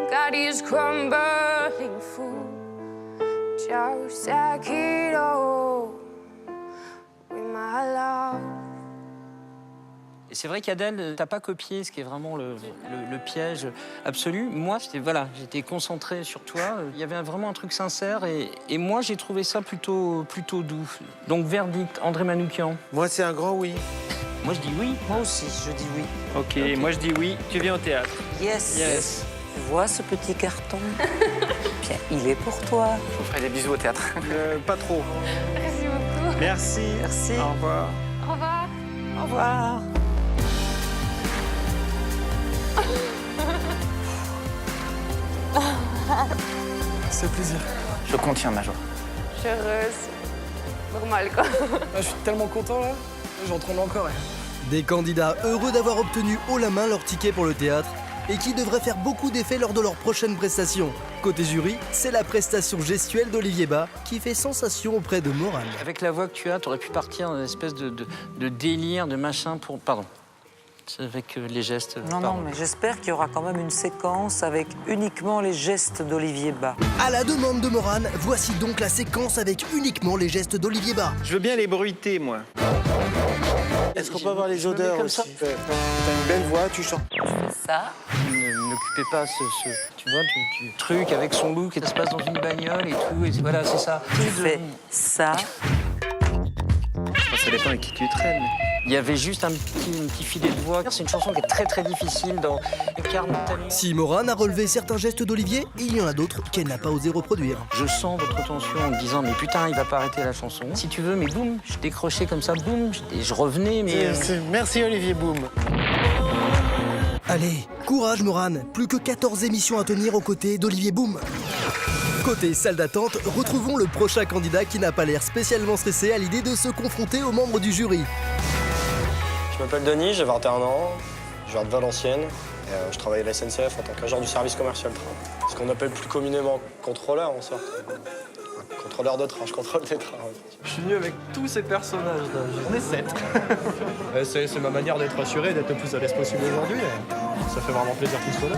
God is crumbling food. Just take it all with my love. Et c'est vrai qu'Adèle, t'as pas copié, ce qui est vraiment le piège absolu. Moi, j'étais concentré sur toi. Il y avait vraiment un truc sincère et moi, j'ai trouvé ça plutôt doux. Donc, verdict, André Manoukian. Moi, c'est un grand oui. Moi, je dis oui. Moi aussi, je dis oui. Ok, moi je dis oui. Tu viens au théâtre. Yes. Tu vois ce petit carton? Bien, il est pour toi. Je vous ferai des bisous au théâtre. Pas trop. Merci beaucoup. Merci. Merci. Au revoir. Au revoir. Au revoir. C'est plaisir. Je contiens ma joie. Je suis heureuse. Normal, quoi. Je suis tellement content, là. J'en tremble encore. Des candidats heureux d'avoir obtenu haut la main leur ticket pour le théâtre et qui devraient faire beaucoup d'effets lors de leur prochaine prestation. Côté jury, c'est la prestation gestuelle d'Olivier Bas qui fait sensation auprès de Morane. Avec la voix que tu as, t'aurais pu partir dans une espèce de délire, de machin pour... Pardon. avec les gestes. Non, non, mais j'espère qu'il y aura quand même une séquence avec uniquement les gestes d'Olivier Bas. À la demande de Morane, voici donc la séquence avec uniquement les gestes d'Olivier Bas. Je veux bien les bruiter, moi. Est-ce qu'on peut avoir les odeurs comme aussi? ça. T'as une belle voix, tu chantes. Ça. Ne m'occupez pas tu vois, du truc avec son look, et ça se passe dans une bagnole et tout, et voilà, c'est ça. Tu fais ça. Ça dépend avec qui tu traînes. Il y avait juste un petit filet de voix. C'est une chanson qui est très très difficile dans incarne tellement. Si Morane a relevé certains gestes d'Olivier, il y en a d'autres qu'elle n'a pas osé reproduire. Je sens votre tension en me disant mais putain il va pas arrêter la chanson. Si tu veux mais boum, je décrochais comme ça, boum, et je revenais mais. Merci Olivier Boum. Allez, courage Morane, plus que 14 émissions à tenir aux côtés d'Olivier Boum. Côté salle d'attente, retrouvons le prochain candidat qui n'a pas l'air spécialement stressé à l'idée de se confronter aux membres du jury. Je m'appelle Denis, j'ai 21 ans, je viens de Valenciennes et je travaille à la SNCF en tant qu'agent du service commercial train. Ce qu'on appelle plus communément contrôleur en sorte. Contrôleur de train, je contrôle des trains. Je suis venu avec tous ces personnages-là, j'en ai 7. C'est ma manière d'être assuré, d'être le plus à l'aise possible aujourd'hui. Ça fait vraiment plaisir qu'ils soient là.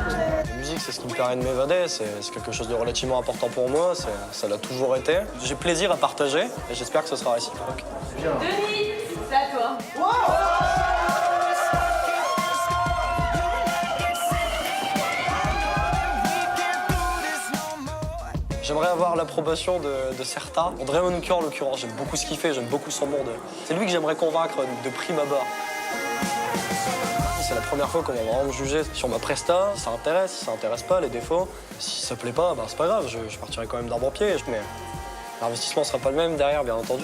La musique, c'est ce qui me permet de m'évader, c'est quelque chose de relativement important pour moi, ça l'a toujours été. J'ai plaisir à partager et j'espère que ce sera réciproque. Denis, c'est à toi. J'aimerais avoir l'approbation de certains. André Manoukian, en l'occurrence, j'aime beaucoup ce qu'il fait, j'aime beaucoup son monde. C'est lui que j'aimerais convaincre de prime abord. C'est la première fois qu'on va vraiment me juger sur ma presta, si ça intéresse, si ça intéresse pas, les défauts. Si ça plaît pas, c'est pas grave, je partirai quand même d'un bon pied, mais l'investissement sera pas le même derrière, bien entendu.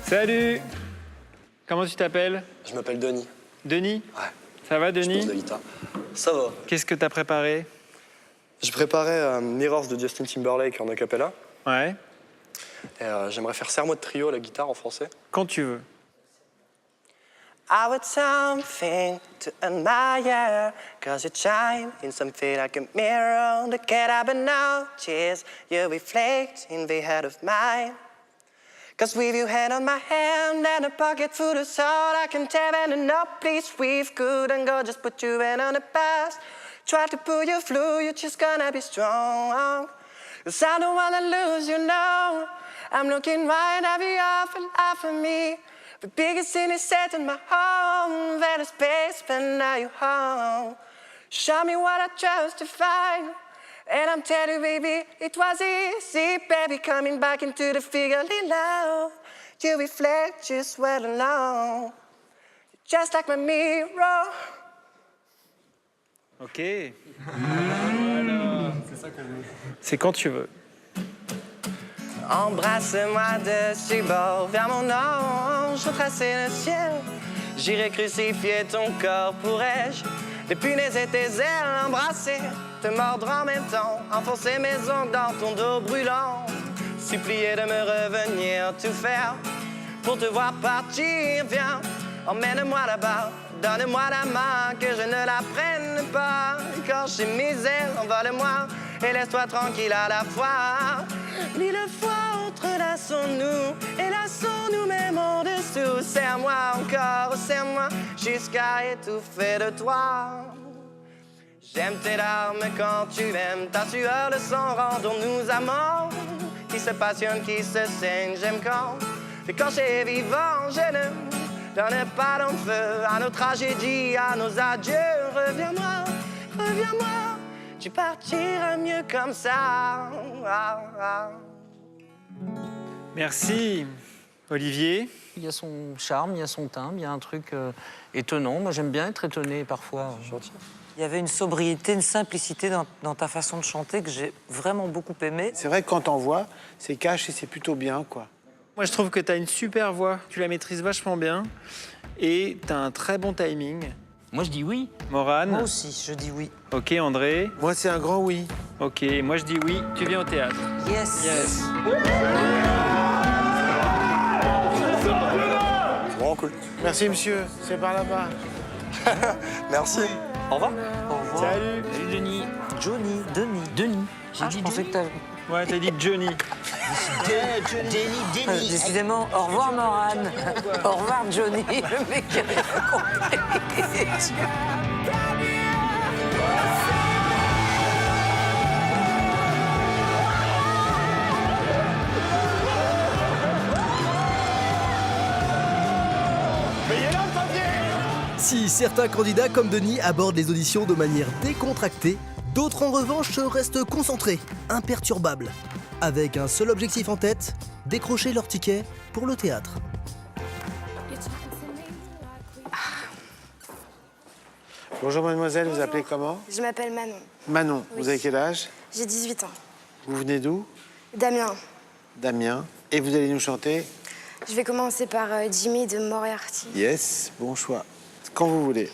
Salut! Comment tu t'appelles? Je m'appelle Denis. Denis? Ouais. Ça va, Je Denis? pose de la guitare. Ça va. Qu'est-ce que t'as préparé? Je préparais Mirrors de Justin Timberlake en acapella. Ouais. Et j'aimerais faire Serre-moi de trio à la guitare en français. Quand tu veux. I want something to admire, cause you shine in something like a mirror that can't help but notice. You reflect in the head of mine. Cause with your hand on my hand and a pocket full of salt, I can tell and no place we've good and go. Just put you in on the past. Try to pull you through, you're just gonna be strong. Cause I don't wanna lose you, no. I'm looking right at you, awful out of me. The biggest sin is set in my home. Better space, but now you're home. Show me what I chose to find. And I'm telling you, baby, it was easy, baby, coming back into the figurely love. You reflect just well alone. Just like my mirror. Ok. C'est quand tu veux. Embrasse-moi dessus bord vers mon ange, retracer le ciel. J'irai crucifier ton corps, pourrais-je les punaises et tes ailes embrasser, te mordre en même temps, enfoncer mes ongles dans ton dos brûlant, supplier de me revenir, tout faire pour te voir partir. Viens, emmène-moi là-bas, donne-moi la main, que je ne la prenne pas. Quand j'ai mes ailes, envole-moi et laisse-toi tranquille à la fois. 1000 fois entrelaçons-nous et laissons-nous même en dessous. Serre-moi encore, serre-moi jusqu'à étouffer de toi. J'aime tes larmes quand tu m'aimes, ta sueur, le sang, rendons-nous amants qui se passionnent, qui se saignent. J'aime quand j'ai vivant, je ne donne pas d'enfeu à nos tragédies, à nos adieux. Reviens-moi, reviens-moi, tu partiras mieux comme ça. Merci, Olivier. Il y a son charme, il y a son timbre, il y a un truc étonnant. Moi, j'aime bien être étonné parfois. Il y avait une sobriété, une simplicité dans ta façon de chanter que j'ai vraiment beaucoup aimé. C'est vrai que quand on voit, c'est cash et c'est plutôt bien, quoi. Moi, je trouve que tu as une super voix. Tu la maîtrises vachement bien. Et tu as un très bon timing. Moi, je dis oui. Morane? Moi aussi, je dis oui. Ok, André? Moi, c'est un grand oui. Ok, moi, je dis oui. Tu viens au théâtre? Yes. Yes. C'est vraiment cool. Merci, monsieur. C'est par là-bas. Merci. Au revoir. Au revoir. Salut. Salut, Denis. Denis. Denis. Ah, je pensais que t'avais... Ouais, t'as dit Johnny. Denis. Décidément, au revoir Morane. Au revoir Johnny, le mec qui avait pas compris. Si certains candidats comme Denis abordent les auditions de manière décontractée, d'autres en revanche restent concentrés, imperturbables, avec un seul objectif en tête, décrocher leur ticket pour le théâtre. Bonjour mademoiselle, vous appelez comment? Je m'appelle Manon. Manon, Oui. vous avez quel âge? J'ai 18 ans. Vous venez d'où? Damien. Damien. Et vous allez nous chanter? Je vais commencer par Jimmy de Moriarty. Yes, bon choix. Quand vous voulez.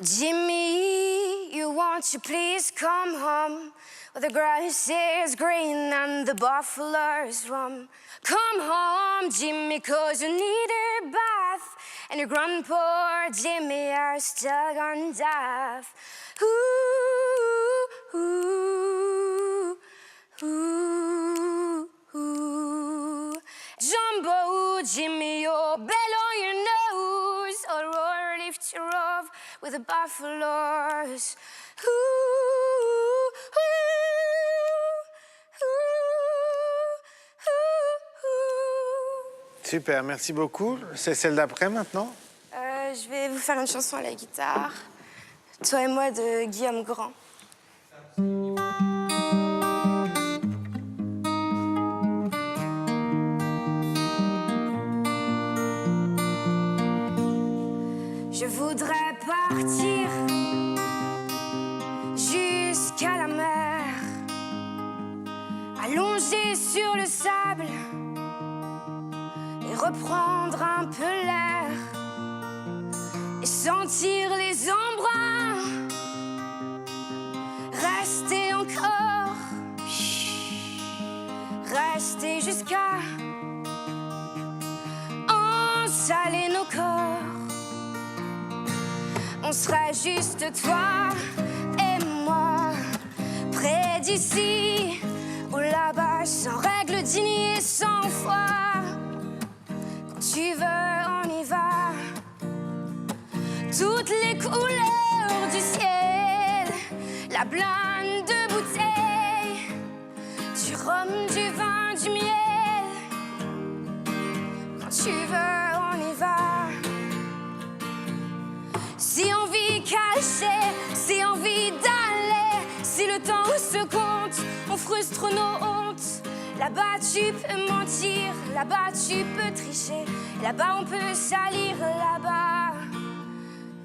Jimmy, you want to please come home? Where the grass is green and the buffalo's rum. Come home, Jimmy, 'cause you need a bath. And your grandpa, Jimmy, are stuck on death. Ooh, ooh, ooh, ooh. Jumbo, Jimmy, your bell on your nose. Or roar, lift your off with the buffaloes. Ooh, ooh, Super, merci beaucoup. C'est celle d'après maintenant? Je vais vous faire une chanson à la guitare. Toi et moi de Guillaume Grand. Je voudrais partir jusqu'à la mer, allongé sur le sable et reprendre un peu l'air et sentir les embruns, rester encore, rester jusqu'à ensaler nos corps. On serait juste toi et moi, près d'ici ou là-bas, sans règle, digne et sans foi. Quand tu veux, on y va. Toutes les couleurs du ciel, la blinde de bouteilles, du rhum, du vin, du miel. Quand tu veux, on y va. Si envie cachée, si envie d'aller, si le temps se compte, on frustre nos hontes. Là-bas tu peux mentir, là-bas tu peux tricher, là-bas on peut salir, là-bas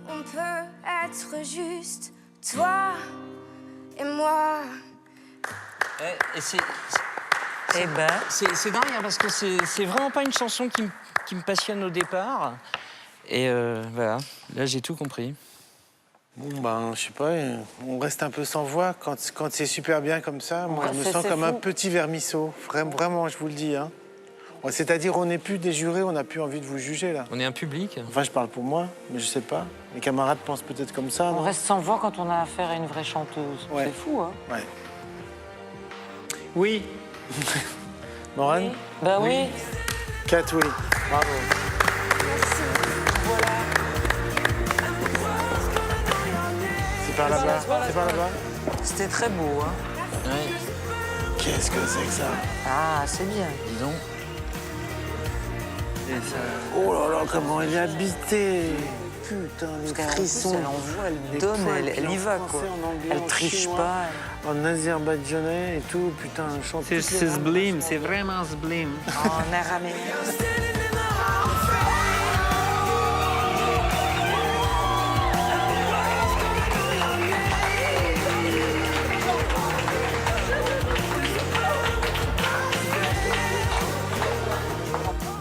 on peut être juste toi et moi. Et c'est dingue hein, parce que c'est vraiment pas une chanson qui me passionne au départ. Et voilà, là j'ai tout compris. Bon ben, je sais pas, on reste un peu sans voix quand c'est super bien comme ça. Moi, je me sens comme un petit vermisseau. Vraiment, je vous le dis. Hein. C'est-à-dire, on n'est plus des jurés, on n'a plus envie de vous juger là. On est un public. Enfin, je parle pour moi, mais je sais pas. Mes camarades pensent peut-être comme ça. On non reste sans voix quand on a affaire à une vraie chanteuse. Ouais. C'est fou, hein? Ouais. Oui. Morane? Bah oui. 4 oui. Bravo. C'est par là-bas. C'est par là-bas. C'était très beau, hein? Ouais. Qu'est-ce que c'est que ça? Ah, c'est bien. Dis donc. Oh là là, comment elle est habitée! Putain, les frissons. Elle envoie, elle donne, elle y va, quoi. Elle triche pas. En azerbaïdjanais et tout, putain, elle chante. C'est sublime, c'est vraiment sublime. En araméen.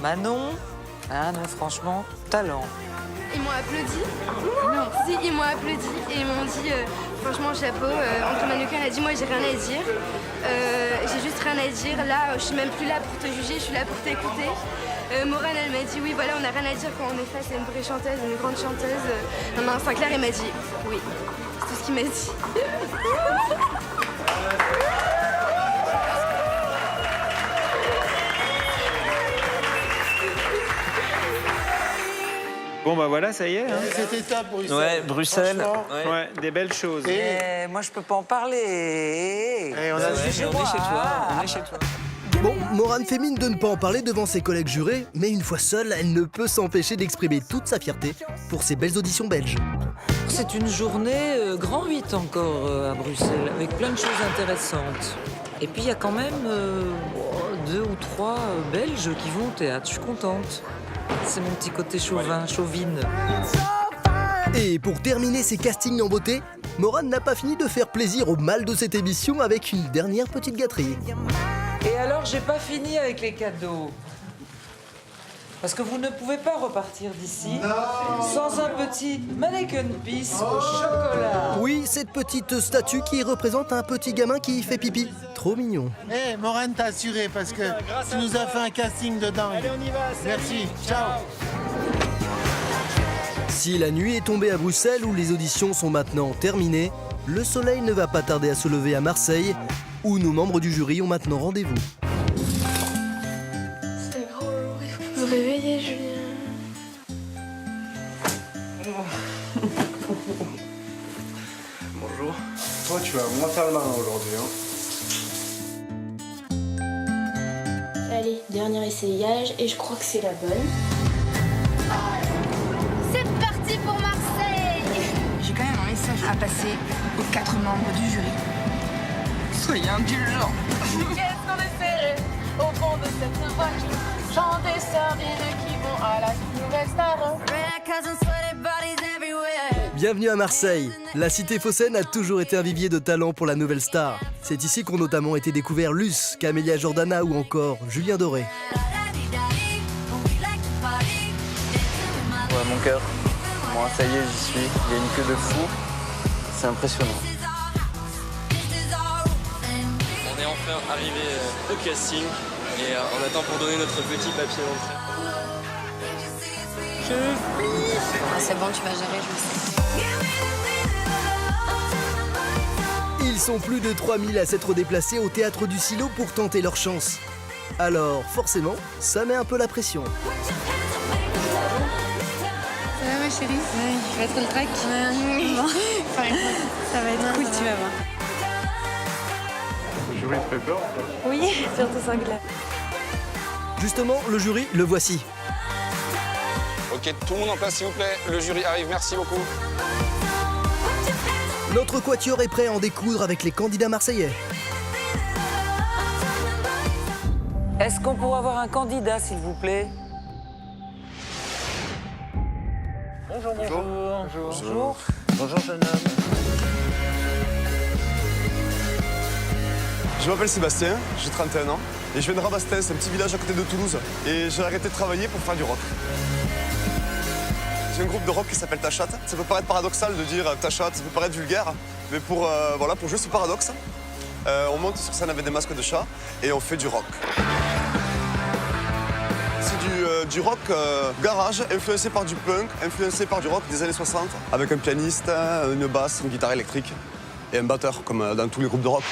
Manon, hein, non, franchement, talent. Ils m'ont applaudi. Non, si, ils m'ont applaudi et ils m'ont dit franchement chapeau. Antoine Manuquin a dit moi j'ai rien à dire. J'ai juste rien à dire. Là, je suis même plus là pour te juger, je suis là pour t'écouter. Morane, elle m'a dit oui, voilà, on n'a rien à dire quand on est face à une vraie chanteuse, une grande chanteuse. Non, Sinclair, il m'a dit oui. C'est tout ce qu'il m'a dit. Bon, bah voilà, ça y est. Hein. C'était top, Bruxelles. Ouais, Bruxelles. Franchement. Ouais, des belles choses. Et moi, je peux pas en parler. Et on a Ouais, chez on est chez toi, on est chez toi. Bon, Morane fait mine de ne pas en parler devant ses collègues jurés, mais une fois seule, elle ne peut s'empêcher d'exprimer toute sa fierté pour ses belles auditions belges. C'est une journée grand 8 encore à Bruxelles, avec plein de choses intéressantes. Et puis il y a quand même 2 ou 3 Belges qui vont au théâtre, je suis contente. C'est mon petit côté chauvine. Et pour terminer ses castings en beauté, Morane n'a pas fini de faire plaisir au mal de cette émission avec une dernière petite gâterie. Et alors, j'ai pas fini avec les cadeaux. Parce que vous ne pouvez pas repartir d'ici sans un petit mannequin piece au chocolat. Oui, cette petite statue qui représente un petit gamin qui fait pipi. Trop mignon. Hé, Morane t'a assuré parce que tu nous as fait un casting de dingue. Allez, on y va. Merci, ciao. Si la nuit est tombée à Bruxelles où les auditions sont maintenant terminées, le soleil ne va pas tarder à se lever à Marseille, où nos membres du jury ont maintenant rendez-vous. C'est trop lourd, il faut se réveiller, Julien. Bonjour. Toi, tu vas moins faire le malin aujourd'hui, hein. Allez, dernier essayage et je crois que c'est la bonne. C'est parti pour Marseille. J'ai quand même un message à passer aux 4 membres du jury. Soyez indulgents. Qu'est-ce qu'on essaierait au fond de cette voiture? Chanter sardines qui vont à la nouvelle star. Bienvenue à Marseille. La cité phocéenne a toujours été un vivier de talent pour la nouvelle star. C'est ici qu'ont notamment été découverts Luce, Camélia Jordana ou encore Julien Doré. Ouais, mon cœur. Moi, ça y est, j'y suis. Il y a une queue de fou. C'est impressionnant. On est enfin arrivé au casting et on attend pour donner notre petit papier d'entrée. C'est bon, tu vas gérer, je le sais. Ils sont plus de 3000 à s'être déplacés au théâtre du Silo pour tenter leur chance. Alors, forcément, ça met un peu la pression. Ça va ma chérie? Ouais, je vais être le track. Bon. Ça va être cool, tu vas voir. Le jury te fait peur, quoi. Oui, surtout sanglant. Justement, le jury, le voici. Ok, tout le monde en place s'il vous plaît. Le jury arrive, merci beaucoup. Notre quatuor est prêt à en découdre avec les candidats marseillais. Est-ce qu'on pourrait avoir un candidat, s'il vous plaît? Bonjour, bonjour. Bonjour. Bonjour. Bonjour, jeune homme. Je m'appelle Sébastien, j'ai 31 ans et je viens de Rabastens, un petit village à côté de Toulouse. Et j'ai arrêté de travailler pour faire du rock. J'ai un groupe de rock qui s'appelle Tachat. Ça peut paraître paradoxal de dire Tachat, ça peut paraître vulgaire, mais pour jouer ce paradoxe, on monte sur scène avec des masques de chat et on fait du rock. C'est du rock garage, influencé par du punk, influencé par du rock des années 60, avec un pianiste, une basse, une guitare électrique et un batteur, comme dans tous les groupes de rock.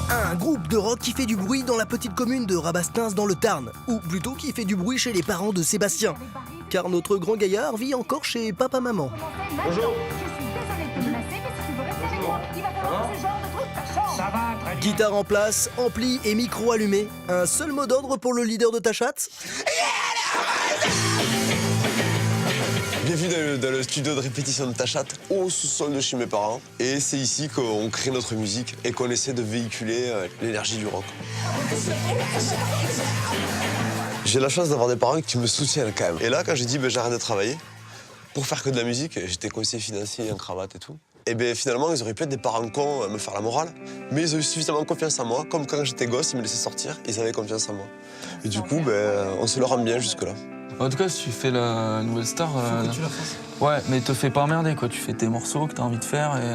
Un groupe de rock qui fait du bruit dans la petite commune de Rabastens dans le Tarn, ou plutôt qui fait du bruit chez les parents de Sébastien. Car notre grand gaillard vit encore chez papa-maman. Bonjour. Guitare en place, ampli et micro allumé. Un seul mot d'ordre pour le leader de Tachat. Bienvenue dans le studio de répétition de Tachat, au sous-sol de chez mes parents. Et c'est ici qu'on crée notre musique et qu'on essaie de véhiculer l'énergie du rock. J'ai la chance d'avoir des parents qui me soutiennent quand même. Et là, quand j'ai dit j'arrête de travailler pour faire que de la musique, j'étais conseiller financier en cravate et tout. Et bien finalement, ils auraient pu être des parents cons à me faire la morale. Mais ils ont eu suffisamment confiance en moi. Comme quand j'étais gosse, ils me laissaient sortir, ils avaient confiance en moi. Et du coup, on se le rend bien jusque-là. En tout cas, si tu fais la nouvelle star... Faut que tu la fasses. Ouais, mais te fais pas emmerder, quoi. Tu fais tes morceaux que t'as envie de faire et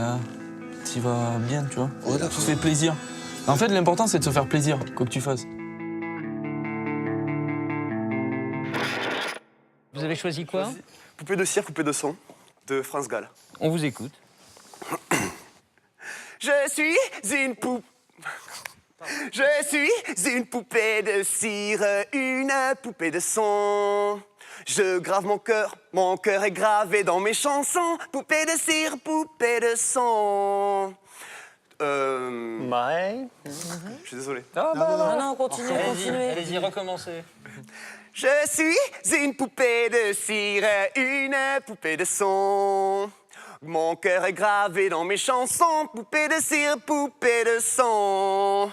t'y vas bien, tu vois. Ouais, tu te fais plaisir. En fait, l'important, c'est de se faire plaisir, quoi que tu fasses. Vous avez choisi quoi? Poupée de cire, poupée de son, de France Gall. On vous écoute. Je suis une poupée. Je suis une poupée de cire, une poupée de son. Je grave mon cœur est gravé dans mes chansons. Poupée de cire, poupée de son. Ouais. Je suis désolé. Non, continuez. Allez-y, recommencez. Je suis une poupée de cire, une poupée de son. Mon cœur est gravé dans mes chansons. Poupée de cire, poupée de son.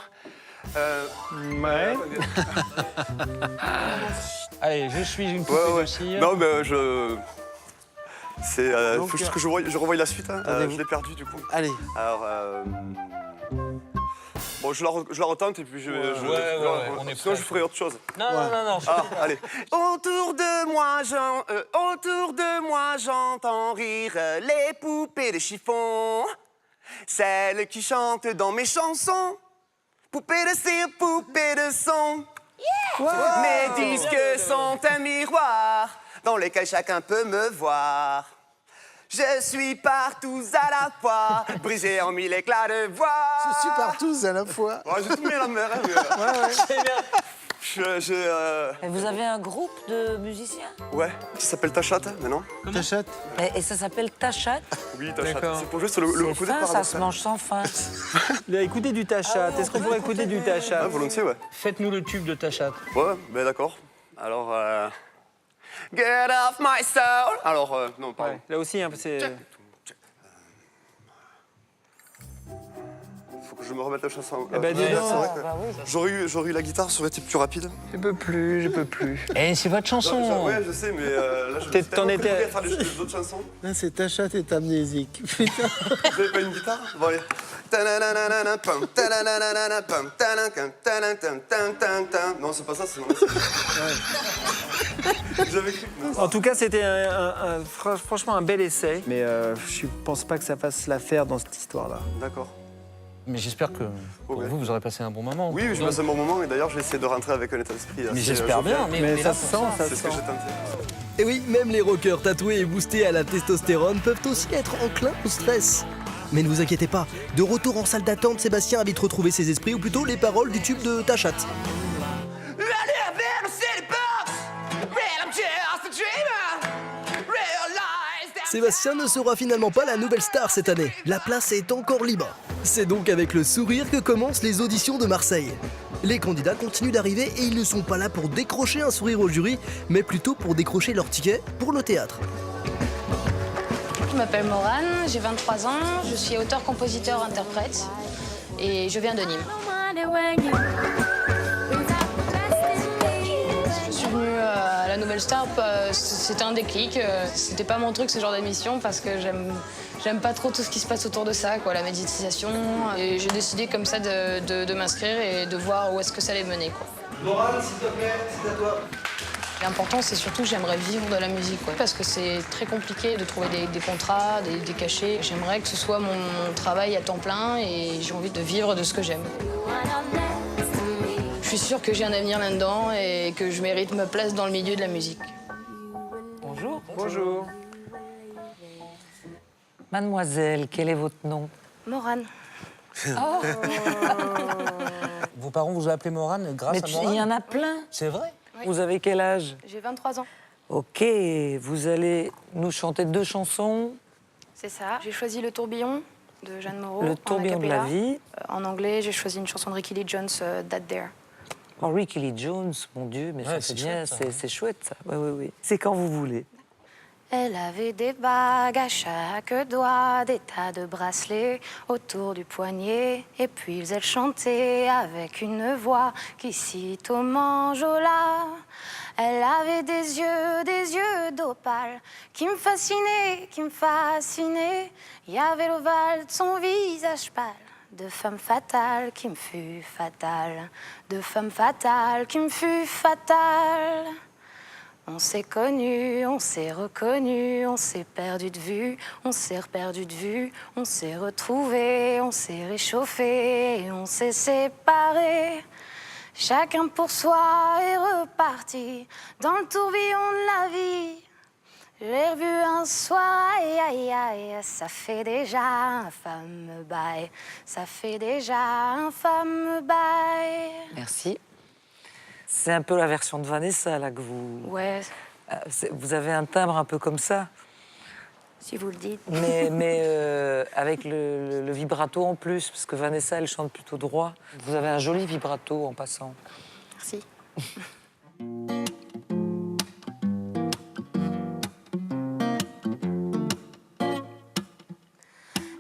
Ouais. Allez, je suis une poupée de cire. Non, mais c'est. Faut juste que je revoie la suite. Hein. Je l'ai perdu du coup. Allez. Alors. Bon, je la retente et puis je on est sinon je ferai autre chose. Non. Ah, allez. Autour de moi, j'entends rire les poupées de chiffon. Celles qui chantent dans mes chansons. Poupées de cire, poupées de son. Mes disques sont un miroir dans lequel chacun peut me voir. Je suis partout à la fois, brisé en mille éclats de voix. Je suis partout à la fois. Ouais, j'ai tout mis à la mer. C'est bien. Et vous avez un groupe de musiciens? Ouais, ça s'appelle Tachat, maintenant. Tachat. Et ça s'appelle Tachat? Oui, Tachat. C'est pour juste le côté fin, ça se mange sans fin. Écoutez du Tachat. Est-ce qu'on pourrait écouter du Tachat? Ouais, volontiers, ouais. Faites-nous le tube de Tachat. Ouais, ben d'accord. Alors, Get off my soul. Alors, non, pardon. Ouais, là aussi, hein, c'est... Faut que je me remette la chanson. Eh ben, dis donc. C'est vrai que j'aurais eu la guitare, ça aurait été plus rapide. Je peux plus. Eh, c'est votre chanson. Ouais, je sais, mais là, je T'en étais à faire les autres chansons. Là, c'est Tachat est amnésique. Putain. Vous avez pas une guitare? Bon, allez. Non, c'est pas ça, c'est... J'avais cru. En tout cas, c'était franchement un bel essai. Mais je pense pas que ça fasse l'affaire dans cette histoire-là. D'accord. Mais j'espère que pour vous aurez passé un bon moment. Oui, je passe un bon moment et d'ailleurs, j'ai essayé de rentrer avec un état d'esprit. Mais j'espère bien. Mais ça se sent, C'est ce que j'ai tenté. Et oui, même les rockers tatoués et boostés à la testostérone peuvent aussi être enclins au stress. Mais ne vous inquiétez pas, de retour en salle d'attente, Sébastien a vite retrouvé ses esprits, ou plutôt les paroles du tube de Tachat. Sébastien ne sera finalement pas la nouvelle star cette année. La place est encore libre. C'est donc avec le sourire que commencent les auditions de Marseille. Les candidats continuent d'arriver et ils ne sont pas là pour décrocher un sourire au jury, mais plutôt pour décrocher leur ticket pour le théâtre. Je m'appelle Morane, j'ai 23 ans, je suis auteur, compositeur, interprète et je viens de Nîmes. Je suis venue à la Nouvelle Star, c'était un déclic, c'était pas mon truc ce genre d'émission parce que j'aime pas trop tout ce qui se passe autour de ça, quoi, la médiatisation. Et j'ai décidé comme ça de m'inscrire et de voir où est-ce que ça allait mener, quoi. Morane, s'il te plaît, c'est à toi. L'important, c'est surtout que j'aimerais vivre de la musique, quoi, parce que c'est très compliqué de trouver des contrats, des cachets. J'aimerais que ce soit mon travail à temps plein et j'ai envie de vivre de ce que j'aime. Je suis sûre que j'ai un avenir là-dedans et que je mérite ma place dans le milieu de la musique. Bonjour. Bonjour. Mademoiselle, quel est votre nom? Morane. Oh. Vos parents vous ont appelé Morane grâce à Morane? Mais il y en a plein. C'est vrai? Oui. Vous avez quel âge? J'ai 23 ans. Ok, vous allez nous chanter 2 chansons. C'est ça. J'ai choisi Le Tourbillon de Jeanne Moreau. Le tourbillon de la vie. En anglais, j'ai choisi une chanson de Ricky Lee Jones, That There. Oh, Ricky Lee Jones, mon Dieu, mais Ouais, ça c'est c'est bien, chouette, ça. c'est chouette ça. Oui. C'est quand vous voulez. Elle avait des bagues à chaque doigt, des tas de bracelets autour du poignet. Et puis elle chantait avec une voix qui cite au manjola. Elle avait des yeux d'opale qui me fascinaient, qui me fascinaient. Il y avait l'ovale de son visage pâle, de femme fatale qui me fut fatale, de femme fatale qui me fut fatale. On s'est connus, on s'est reconnus, on s'est perdu de vue, on s'est reperdu de vue, on s'est retrouvés, on s'est réchauffés et on s'est séparés. Chacun pour soi est reparti dans le tourbillon de la vie. Je l'ai revu un soir, aïe aïe aïe, ça fait déjà un fameux bail, ça fait déjà un fameux bail. Merci. C'est un peu la version de Vanessa là que vous... Ouais, Vous avez un timbre un peu comme ça. Si vous le dites. Mais avec le vibrato en plus, parce que Vanessa, elle chante plutôt droit. Vous avez un joli vibrato en passant. Merci.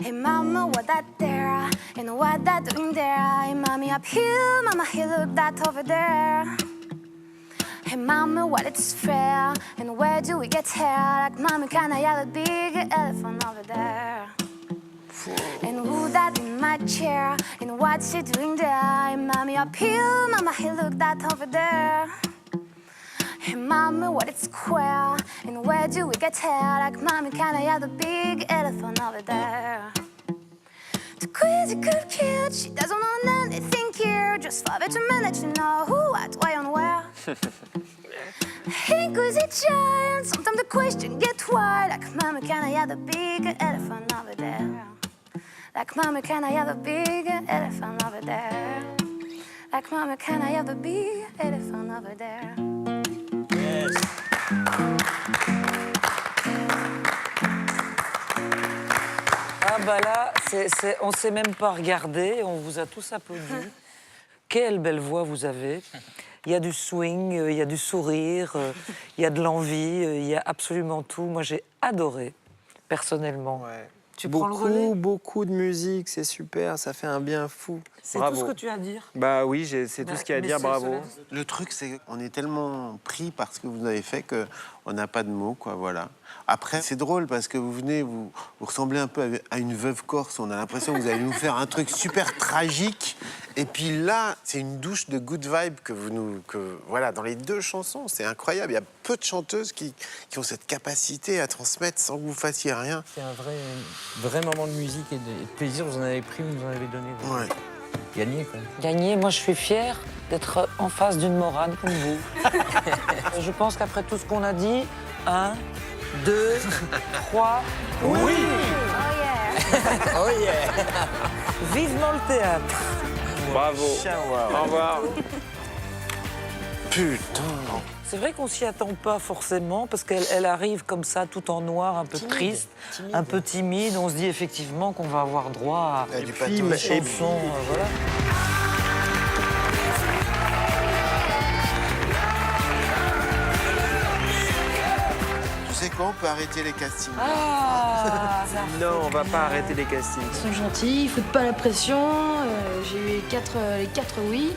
Hey mama, what that there? And what that doing there? Hey mommy up here, mama here, look that over there. Hey mama, what it's fair? And where do we get here? Like mommy, can I have a big elephant over there? And who that in my chair? And what's she doing there? Hey mommy up here, mama here, look that over there. Hey mama, what it's square? And where do we get here? Like mommy, can I have the big elephant over there? The crazy good kid, she doesn't know anything here. Just 5 to minutes, you know who, what, why, and where. Hey, crazy giant, sometimes the question get why. Like mama, can I have the big elephant over there? Like mama, can I have the big elephant over there? Like mama, can I have the big elephant over there? Yes. Ah bah là, on ne s'est même pas regardé, on vous a tous applaudi. Quelle belle voix vous avez. Il y a du swing, il y a du sourire, il y a de l'envie, il y a absolument tout. Moi, j'ai adoré, personnellement. Ouais. Tu prends le relais ? Beaucoup de musique, c'est super, ça fait un bien fou. C'est tout ce que tu as à dire ? Bah oui, c'est tout ce qu'il y a à dire, bravo. Le truc, c'est qu'on est tellement pris par ce que vous avez fait qu'on n'a pas de mots, quoi, voilà. Après, c'est drôle parce que vous venez, vous ressemblez un peu à une veuve corse. On a l'impression que vous allez nous faire un truc super tragique. Et puis là, c'est une douche de good vibe voilà, dans les 2 chansons. C'est incroyable. Il y a peu de chanteuses qui ont cette capacité à transmettre sans que vous fassiez rien. C'est un vrai moment de musique et de plaisir. Vous en avez pris, vous nous en avez donné. Ouais. Gagné, quoi. Gagné, moi je suis fière d'être en face d'une morane comme vous. Je pense qu'après tout ce qu'on a dit, 1, 2, 3... Oui, Oh yeah. Oh yeah. Vivement le théâtre. Bravo. Au revoir. Putain. C'est vrai qu'on s'y attend pas forcément, parce qu'elle arrive comme ça, tout en noir, un peu triste, un peu timide. On se dit effectivement qu'on va avoir droit à du film, pathos. chansons, voilà. Tu sais quoi, on peut arrêter les castings. Non, on va pas arrêter les castings. Ils sont gentils, ils foutent pas la pression. J'ai eu les 4 oui.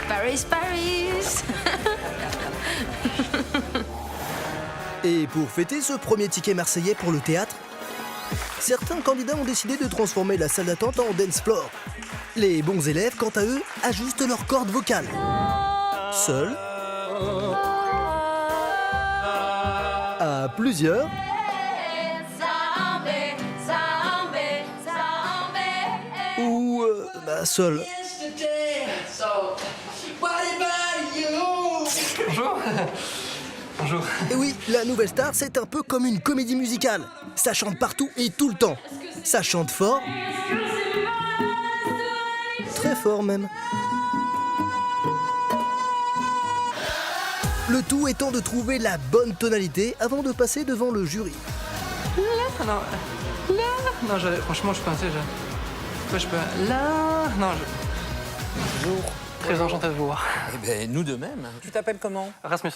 Paris, Paris. Et pour fêter ce premier ticket marseillais pour le théâtre, certains candidats ont décidé de transformer la salle d'attente en dance floor. Les bons élèves, quant à eux, ajustent leurs cordes vocales. Seuls, à plusieurs, ou seuls. Bonjour. Bonjour. Et oui, la nouvelle star, c'est un peu comme une comédie musicale. Ça chante partout et tout le temps. Ça chante fort. Très fort même. Le tout étant de trouver la bonne tonalité avant de passer devant le jury. Non, franchement, je pensais, Toi, je peux... Là... Non, Bonjour. Très enchanté de vous voir. Eh ben, nous de même. Tu t'appelles comment ? Rasmus.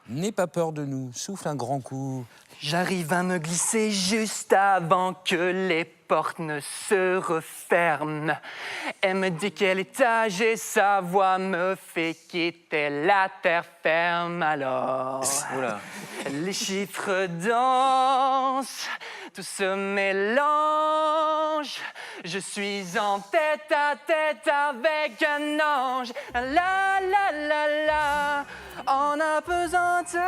N'aie pas peur de nous. Souffle un grand coup. J'arrive à me glisser juste avant que les portes ne se referment. Elle me dit quel étage et sa voix me fait quitter la terre ferme. Alors, les chiffres dansent, tout se mélange. Je suis en tête à tête avec un ange. La la la la, en apesanteur.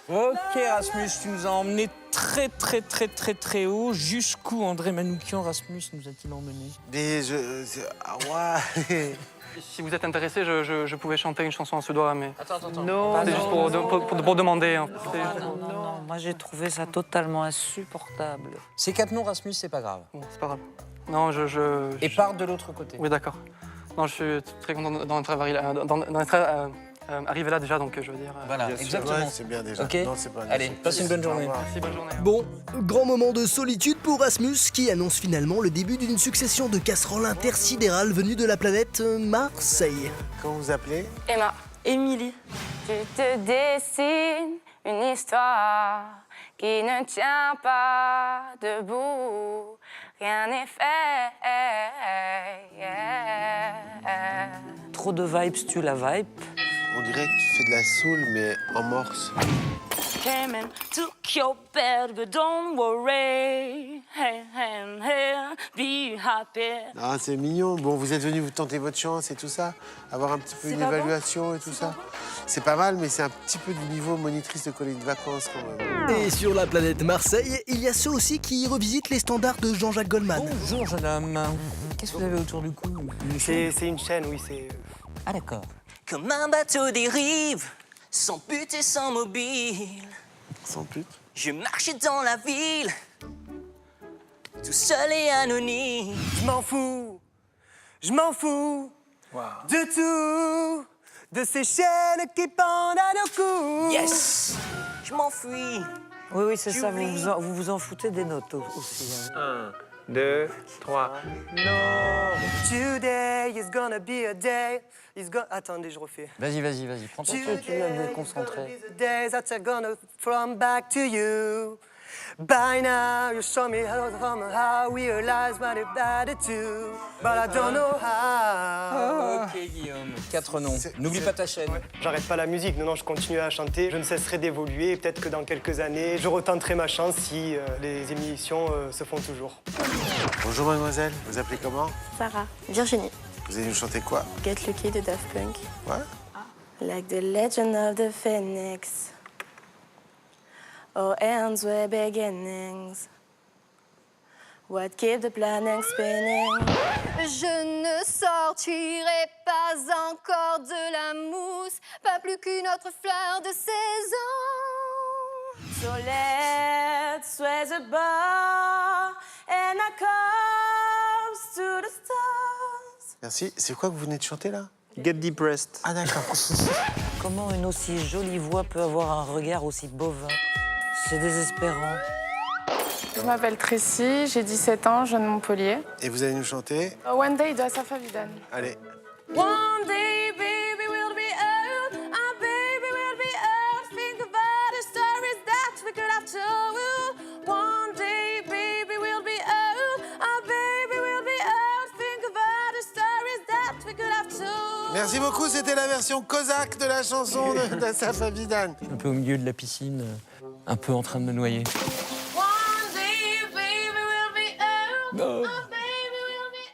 Ok Rasmus, tu nous as emmenés très haut. Jusqu'où André Manoukian, Rasmus, nous a-t-il emmenés ? Mais ouais. Si vous êtes intéressé, je pouvais chanter une chanson en suédois, mais... Attends. Non, c'était juste pour demander. Hein. Non, moi j'ai trouvé ça totalement insupportable. C'est 4 noms, Rasmus, c'est pas grave. Bon, c'est pas grave. Non, Et part de l'autre côté. Oui, d'accord. Non, je suis très content d'en être arrivé là déjà, donc je veux dire... Voilà, exactement. Ouais, c'est bien déjà. Ok. Non, c'est pas Allez, passe une bonne journée. Merci, bonne journée. Bon, grand moment de solitude pour Rasmus qui annonce finalement le début d'une succession de casseroles intersidérales venues de la planète Marseille. Comment vous appelez? Emma. Émilie. Tu te dessines une histoire qui ne tient pas debout. Rien n'est fait. Trop de vibes, tu la vibe. On dirait que tu fais de la soul, mais en morse. Came and took your bed, but don't worry. Hey, hey, hey, be happy. Ah, c'est mignon. Bon, vous êtes venu vous tenter votre chance et tout ça, avoir un petit peu une évaluation et tout ça. C'est pas mal, mais c'est un petit peu du niveau monitrice de colonie de vacances quand même. Et sur la planète Marseille, il y a ceux aussi qui revisitent les standards de Jean-Jacques Goldman. Bonjour jeune homme. Qu'est-ce que vous avez autour du cou? C'est une chaîne, oui, c'est... Ah d'accord. Comme un bateau dérive, sans but et sans mobile. Sans pute. Je marchais dans la ville, tout seul et anonyme. Je m'en fous de tout, de ces chaînes qui pendent à nos cous. Yes, je m'enfuis. Oui, oui, c'est ça, vous vous en foutez des notes aussi. 1, 2, 3. No, today is gonna be a day. Attendez, je refais. Vas-y, prends ton temps. Tu vas me concentrer. Days that are gonna from back to you. By now, you show me how we realize what it's better to, but I don't know how. Ok, Guillaume. 4 noms. N'oublie pas ta chaîne. J'arrête pas la musique, non, je continue à chanter. Je ne cesserai d'évoluer. Peut-être que dans quelques années, je retenterai ma chance si les émissions se font toujours. Bonjour mademoiselle, vous appelez comment? Sarah. Virginie. Vous allez nous chanter quoi? Get Lucky de Daft Punk. Ouais. Like the legend of the phoenix. Our ends were beginnings. What kept the planet spinning? Je ne sortirai pas encore de la mousse, pas plus qu'une autre fleur de saison. So let's raise a bar and our cups to the stars. Merci. C'est quoi que vous venez de chanter là? Get Depressed. Ah d'accord. Comment une aussi jolie voix peut avoir un regard aussi bovin? C'est désespérant. Je m'appelle Tracy, j'ai 17 ans, je viens de Montpellier. Et vous allez nous chanter? One Day de Asaf Avidan. Allez. One day, baby, we'll be old. Our baby will be old. Think about the stories that we could have told. One day, baby, we'll be old. Our baby will be old. Think about the stories that we could have told. Merci beaucoup, c'était la version cosaque de la chanson d'Asaf Avidan. Un peu au milieu de la piscine, un peu en train de me noyer. One day, baby, we'll be old. Non. Our baby will be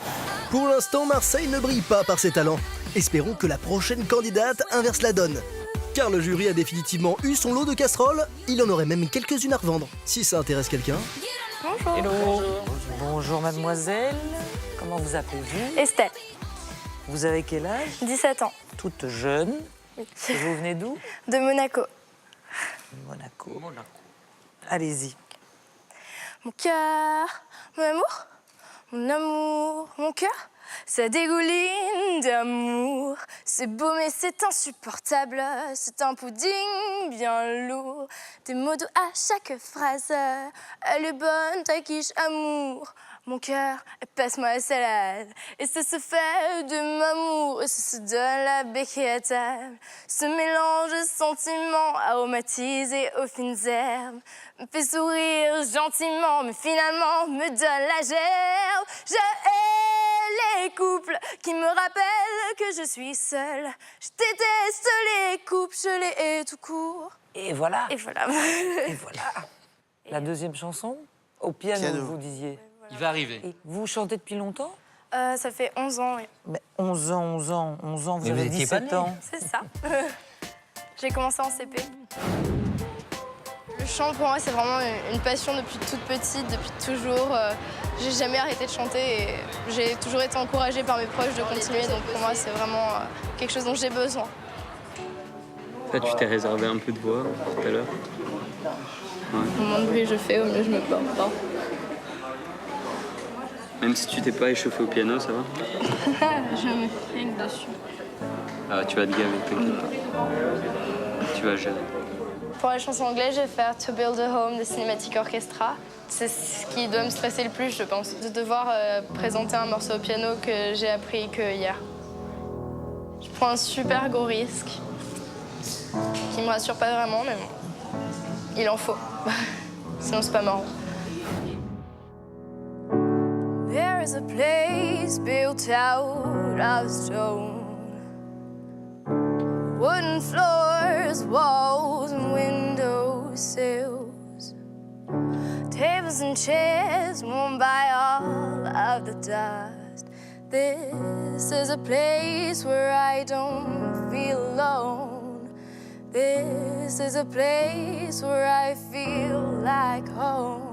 old. Pour l'instant, Marseille ne brille pas par ses talents. Espérons que la prochaine candidate inverse la donne. Car le jury a définitivement eu son lot de casseroles, il en aurait même quelques-unes à revendre, si ça intéresse quelqu'un. Bonjour. Hello. Bonjour mademoiselle. Comment vous appelez-vous? Estelle. Vous avez quel âge? 17 ans. Toute jeune. Oui. Et vous venez d'où? De Monaco. Monaco. Allez-y. Mon cœur, mon amour, mon cœur, ça dégouline d'amour. C'est beau mais c'est insupportable, c'est un pudding bien lourd. Des mots doux à chaque phrase, elle est bonne, ta quiche amour. Mon cœur, passe-moi la salade. Et ça se fait de m'amour, et ça se donne la béquille à table. Ce mélange de sentiments aromatisés aux fines herbes me fait sourire gentiment, mais finalement me donne la gerbe. Je hais les couples qui me rappellent que je suis seule. Je déteste les couples, je les hais tout court. Et voilà. Et voilà. Et voilà. La deuxième chanson? Au piano, vous disiez. Il va arriver. Et vous chantez depuis longtemps? Ça fait 11 ans, oui. Mais 11 ans, vous Mais avez vous étiez 17 pas ans. C'est ça. J'ai commencé en CP. Le chant, pour moi, c'est vraiment une passion depuis toute petite, depuis toujours. J'ai jamais arrêté de chanter et j'ai toujours été encouragée par mes proches de continuer. Donc pour moi, c'est vraiment quelque chose dont j'ai besoin. Ça, tu t'es réservé un peu de voix tout à l'heure? Au moins de bruit je fais, au mieux je me porte pas. Même si tu t'es pas échauffé au piano, ça va? Je me flingue dessus. Ah, tu vas te gaver, t'inquiète pas. Tu vas gérer. Pour la chanson anglaise, je vais faire To Build a Home de Cinematic Orchestra. C'est ce qui doit me stresser le plus, je pense, de devoir présenter un morceau au piano que j'ai appris que hier. Je prends un super gros risque, qui me rassure pas vraiment, mais bon, il en faut. Sinon, c'est pas marrant. There is a place built out of stone. Wooden floors, walls, and window sills. Tables and chairs worn by all of the dust. This is a place where I don't feel alone. This is a place where I feel like home.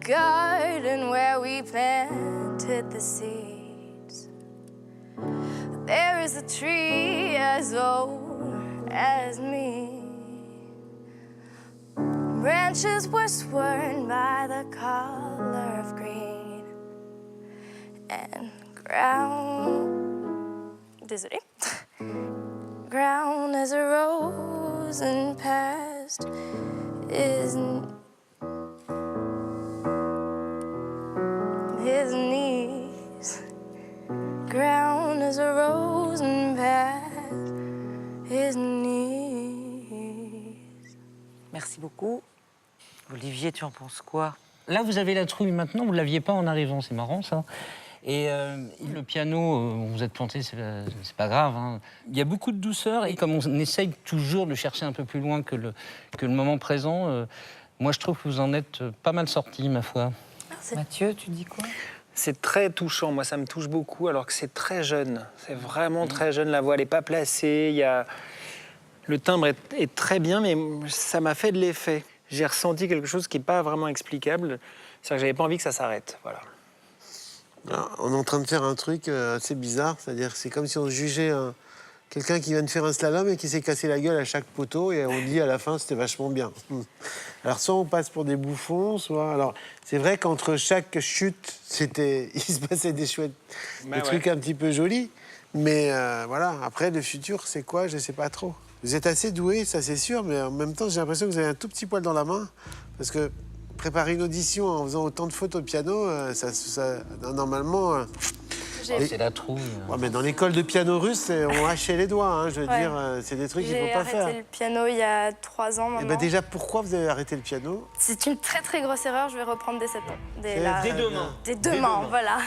Garden where we planted the seeds. There is a tree as old as me. Branches were sworn by the color of green. And ground, désolé, ground as a rose and past is his knees, ground as a rose and past his knees. Merci beaucoup. Olivier, tu en penses quoi? Là, vous avez la trouille maintenant, vous ne l'aviez pas en arrivant, c'est marrant ça. Et le piano, vous êtes planté, c'est pas grave. Hein. Il y a beaucoup de douceur et comme on essaye toujours de chercher un peu plus loin que le moment présent, moi je trouve que vous en êtes pas mal sorti, ma foi. Mathieu, tu dis quoi? C'est très touchant, moi ça me touche beaucoup, alors que c'est très jeune. C'est vraiment très jeune, la voix n'est pas placée, il y a... le timbre est très bien, mais ça m'a fait de l'effet. J'ai ressenti quelque chose qui n'est pas vraiment explicable, c'est-à-dire que j'avais pas envie que ça s'arrête, voilà. Alors, on est en train de faire un truc assez bizarre, c'est-à-dire c'est comme si on jugeait quelqu'un qui vient de faire un slalom et qui s'est cassé la gueule à chaque poteau et on dit à la fin c'était vachement bien. Alors soit on passe pour des bouffons, soit... Alors c'est vrai qu'entre chaque chute, il se passait des chouettes, des trucs un petit peu jolis, mais voilà, après le futur c'est quoi, je sais pas trop. Vous êtes assez doués, ça c'est sûr, mais en même temps j'ai l'impression que vous avez un tout petit poil dans la main, parce que préparer une audition en faisant autant de fautes au piano, normalement... C'est la trouille. Ouais, mais dans l'école de piano russe, on hachait les doigts, hein, je veux dire, c'est des trucs qu'il ne faut pas faire. J'ai arrêté le piano il y a 3 ans maintenant. Et ben déjà, pourquoi vous avez arrêté le piano? C'est une très très grosse erreur, je vais reprendre dès septembre. Dès demain. Dès demain, voilà.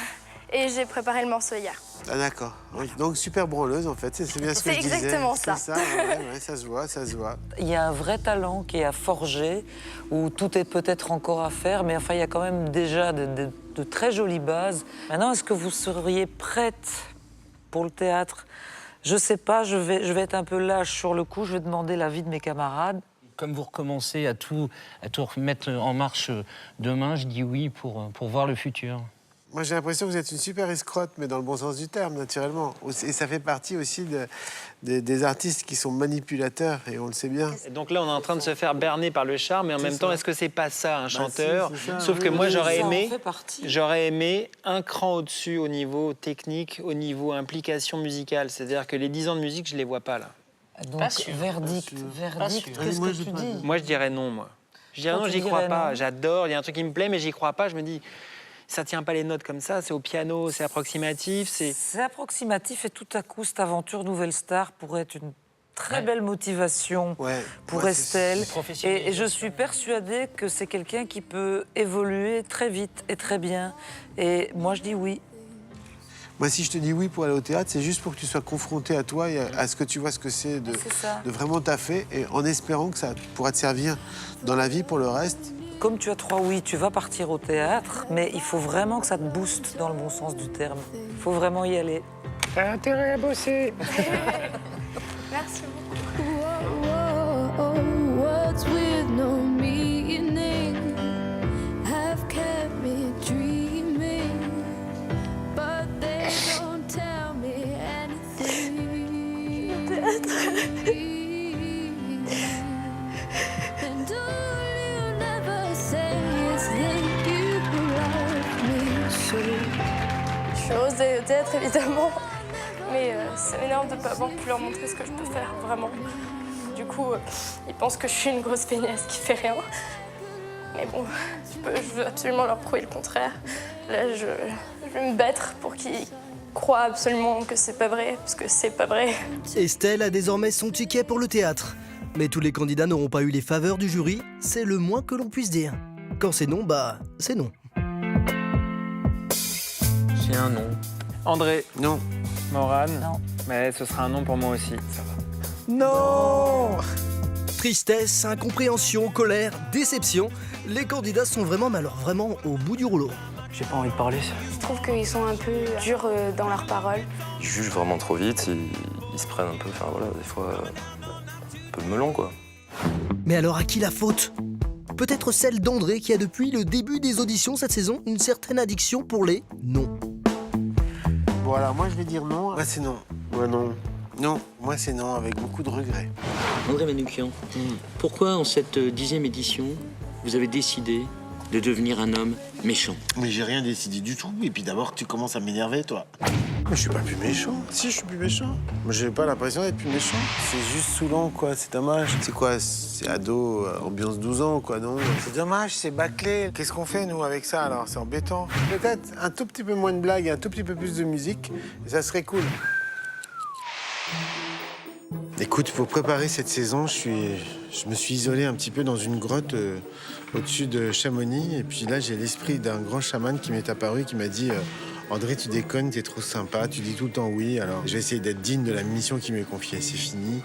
Et j'ai préparé le morceau hier. Ah d'accord, oui. Donc super branleuse en fait, c'est bien ce que je disais. C'est exactement ça. C'est ça, ouais, ça se voit, ça se voit. Il y a un vrai talent qui est à forger, où tout est peut-être encore à faire, mais enfin il y a quand même déjà de très jolies bases. Maintenant, est-ce que vous seriez prête pour le théâtre? Je sais pas, je vais être un peu lâche sur le coup, je vais demander l'avis de mes camarades. Comme vous recommencez à tout remettre en marche demain, je dis oui pour voir le futur. Moi, j'ai l'impression que vous êtes une super escrotte, mais dans le bon sens du terme, naturellement. Et ça fait partie aussi des artistes qui sont manipulateurs, et on le sait bien. Et donc là, on est en train de se faire berner par le charme, mais en même temps, est-ce que c'est pas ça, un chanteur? Si, ça, Sauf que moi, j'aurais aimé un cran au-dessus au niveau technique, au niveau implication musicale. C'est-à-dire que les 10 ans de musique, je les vois pas, là. Donc, verdict, qu'est-ce que tu dis? Moi, je dirais non, moi. Je dirais non, j'y crois pas. J'adore, il y a un truc qui me plaît, mais j'y crois pas. Je me dis... Ça tient pas les notes comme ça, c'est au piano, c'est approximatif, C'est approximatif et tout à coup, cette aventure Nouvelle Star pourrait être une très belle motivation pour Estelle. Et je suis persuadée que c'est quelqu'un qui peut évoluer très vite et très bien. Et moi, je dis oui. Moi, si je te dis oui pour aller au théâtre, c'est juste pour que tu sois confronté à toi et à ce que tu vois ce que c'est de vraiment taffer, et en espérant que ça pourra te servir dans la vie pour le reste. comme tu as 3 oui, tu vas partir au théâtre, mais il faut vraiment que ça te booste dans le bon sens du terme. Il faut vraiment y aller. T'as intérêt à bosser. Merci beaucoup. Words with no meaning have kept me dreaming, but they don't tell me anything. And all you never say is that you love me so. Je suis heureuse d'aller au théâtre, évidemment, mais ça m'énerve de ne pas avoir pu leur montrer ce que je peux faire, vraiment. Du coup, ils pensent que je suis une grosse feignasse qui fait rien. Mais bon, je veux absolument leur prouver le contraire. Là, je vais me battre pour qu'ils croient absolument que c'est pas vrai, parce que c'est pas vrai. Estelle a désormais son ticket pour le théâtre. Mais tous les candidats n'auront pas eu les faveurs du jury, c'est le moins que l'on puisse dire. Quand c'est non, bah c'est non. C'est un non. André. Non. Morane. Non. Mais ce sera un non pour moi aussi. Ça va. Non! Tristesse, incompréhension, colère, déception. Les candidats sont vraiment, mais alors vraiment au bout du rouleau. J'ai pas envie de parler. Je trouve qu'ils sont un peu durs dans leurs paroles. Ils jugent vraiment trop vite, ils se prennent un peu, enfin voilà, des fois, un peu de melon quoi. Mais alors à qui la faute? Peut-être celle d'André qui a depuis le début des auditions cette saison une certaine addiction pour les non. Bon alors moi je vais dire non. Moi c'est non. Moi non. Non, moi c'est non, avec beaucoup de regrets. André Manoukian, pourquoi en cette 10e édition, vous avez décidé de devenir un homme méchant? Mais j'ai rien décidé du tout. Et puis d'abord, tu commences à m'énerver, toi. Mais je suis pas plus méchant. Si, je suis plus méchant. Moi, j'ai pas l'impression d'être plus méchant. C'est juste saoulant, quoi. C'est dommage. C'est quoi? C'est ado, ambiance 12 ans, quoi, non? C'est dommage, c'est bâclé. Qu'est-ce qu'on fait, nous, avec ça, alors? C'est embêtant. Peut-être un tout petit peu moins de blagues, un tout petit peu plus de musique. Et ça serait cool. Écoute, pour préparer cette saison, je me suis isolé un petit peu dans une grotte au-dessus de Chamonix. Et puis là, j'ai l'esprit d'un grand chaman qui m'est apparu et qui m'a dit André, tu déconnes, t'es trop sympa, tu dis tout le temps oui. Alors, je vais essayer d'être digne de la mission qui m'est confiée. C'est fini.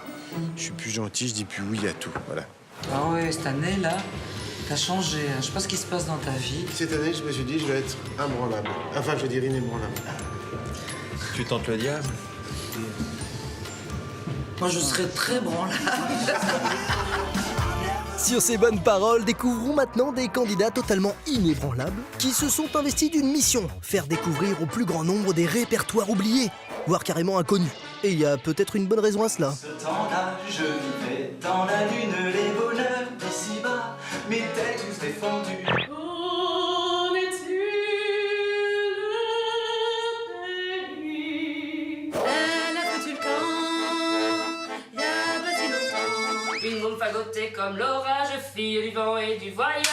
Je suis plus gentil, je dis plus oui à tout. Voilà. Ah ouais, cette année-là, t'as changé. Je sais pas ce qui se passe dans ta vie. Cette année, je me suis dit, je vais être imbranlable. Enfin, je veux dire inébranlable. Tu tentes le diable? Moi, je serais très branlable. Sur ces bonnes paroles, découvrons maintenant des candidats totalement inébranlables qui se sont investis d'une mission, faire découvrir au plus grand nombre des répertoires oubliés, voire carrément inconnus. Et il y a peut-être une bonne raison à cela. Ce temps-là, je vivais dans la lune les bonheurs d'ici-bas, mes têtes tous défendus. Fagoté comme l'orage, fille du vent et du voyage.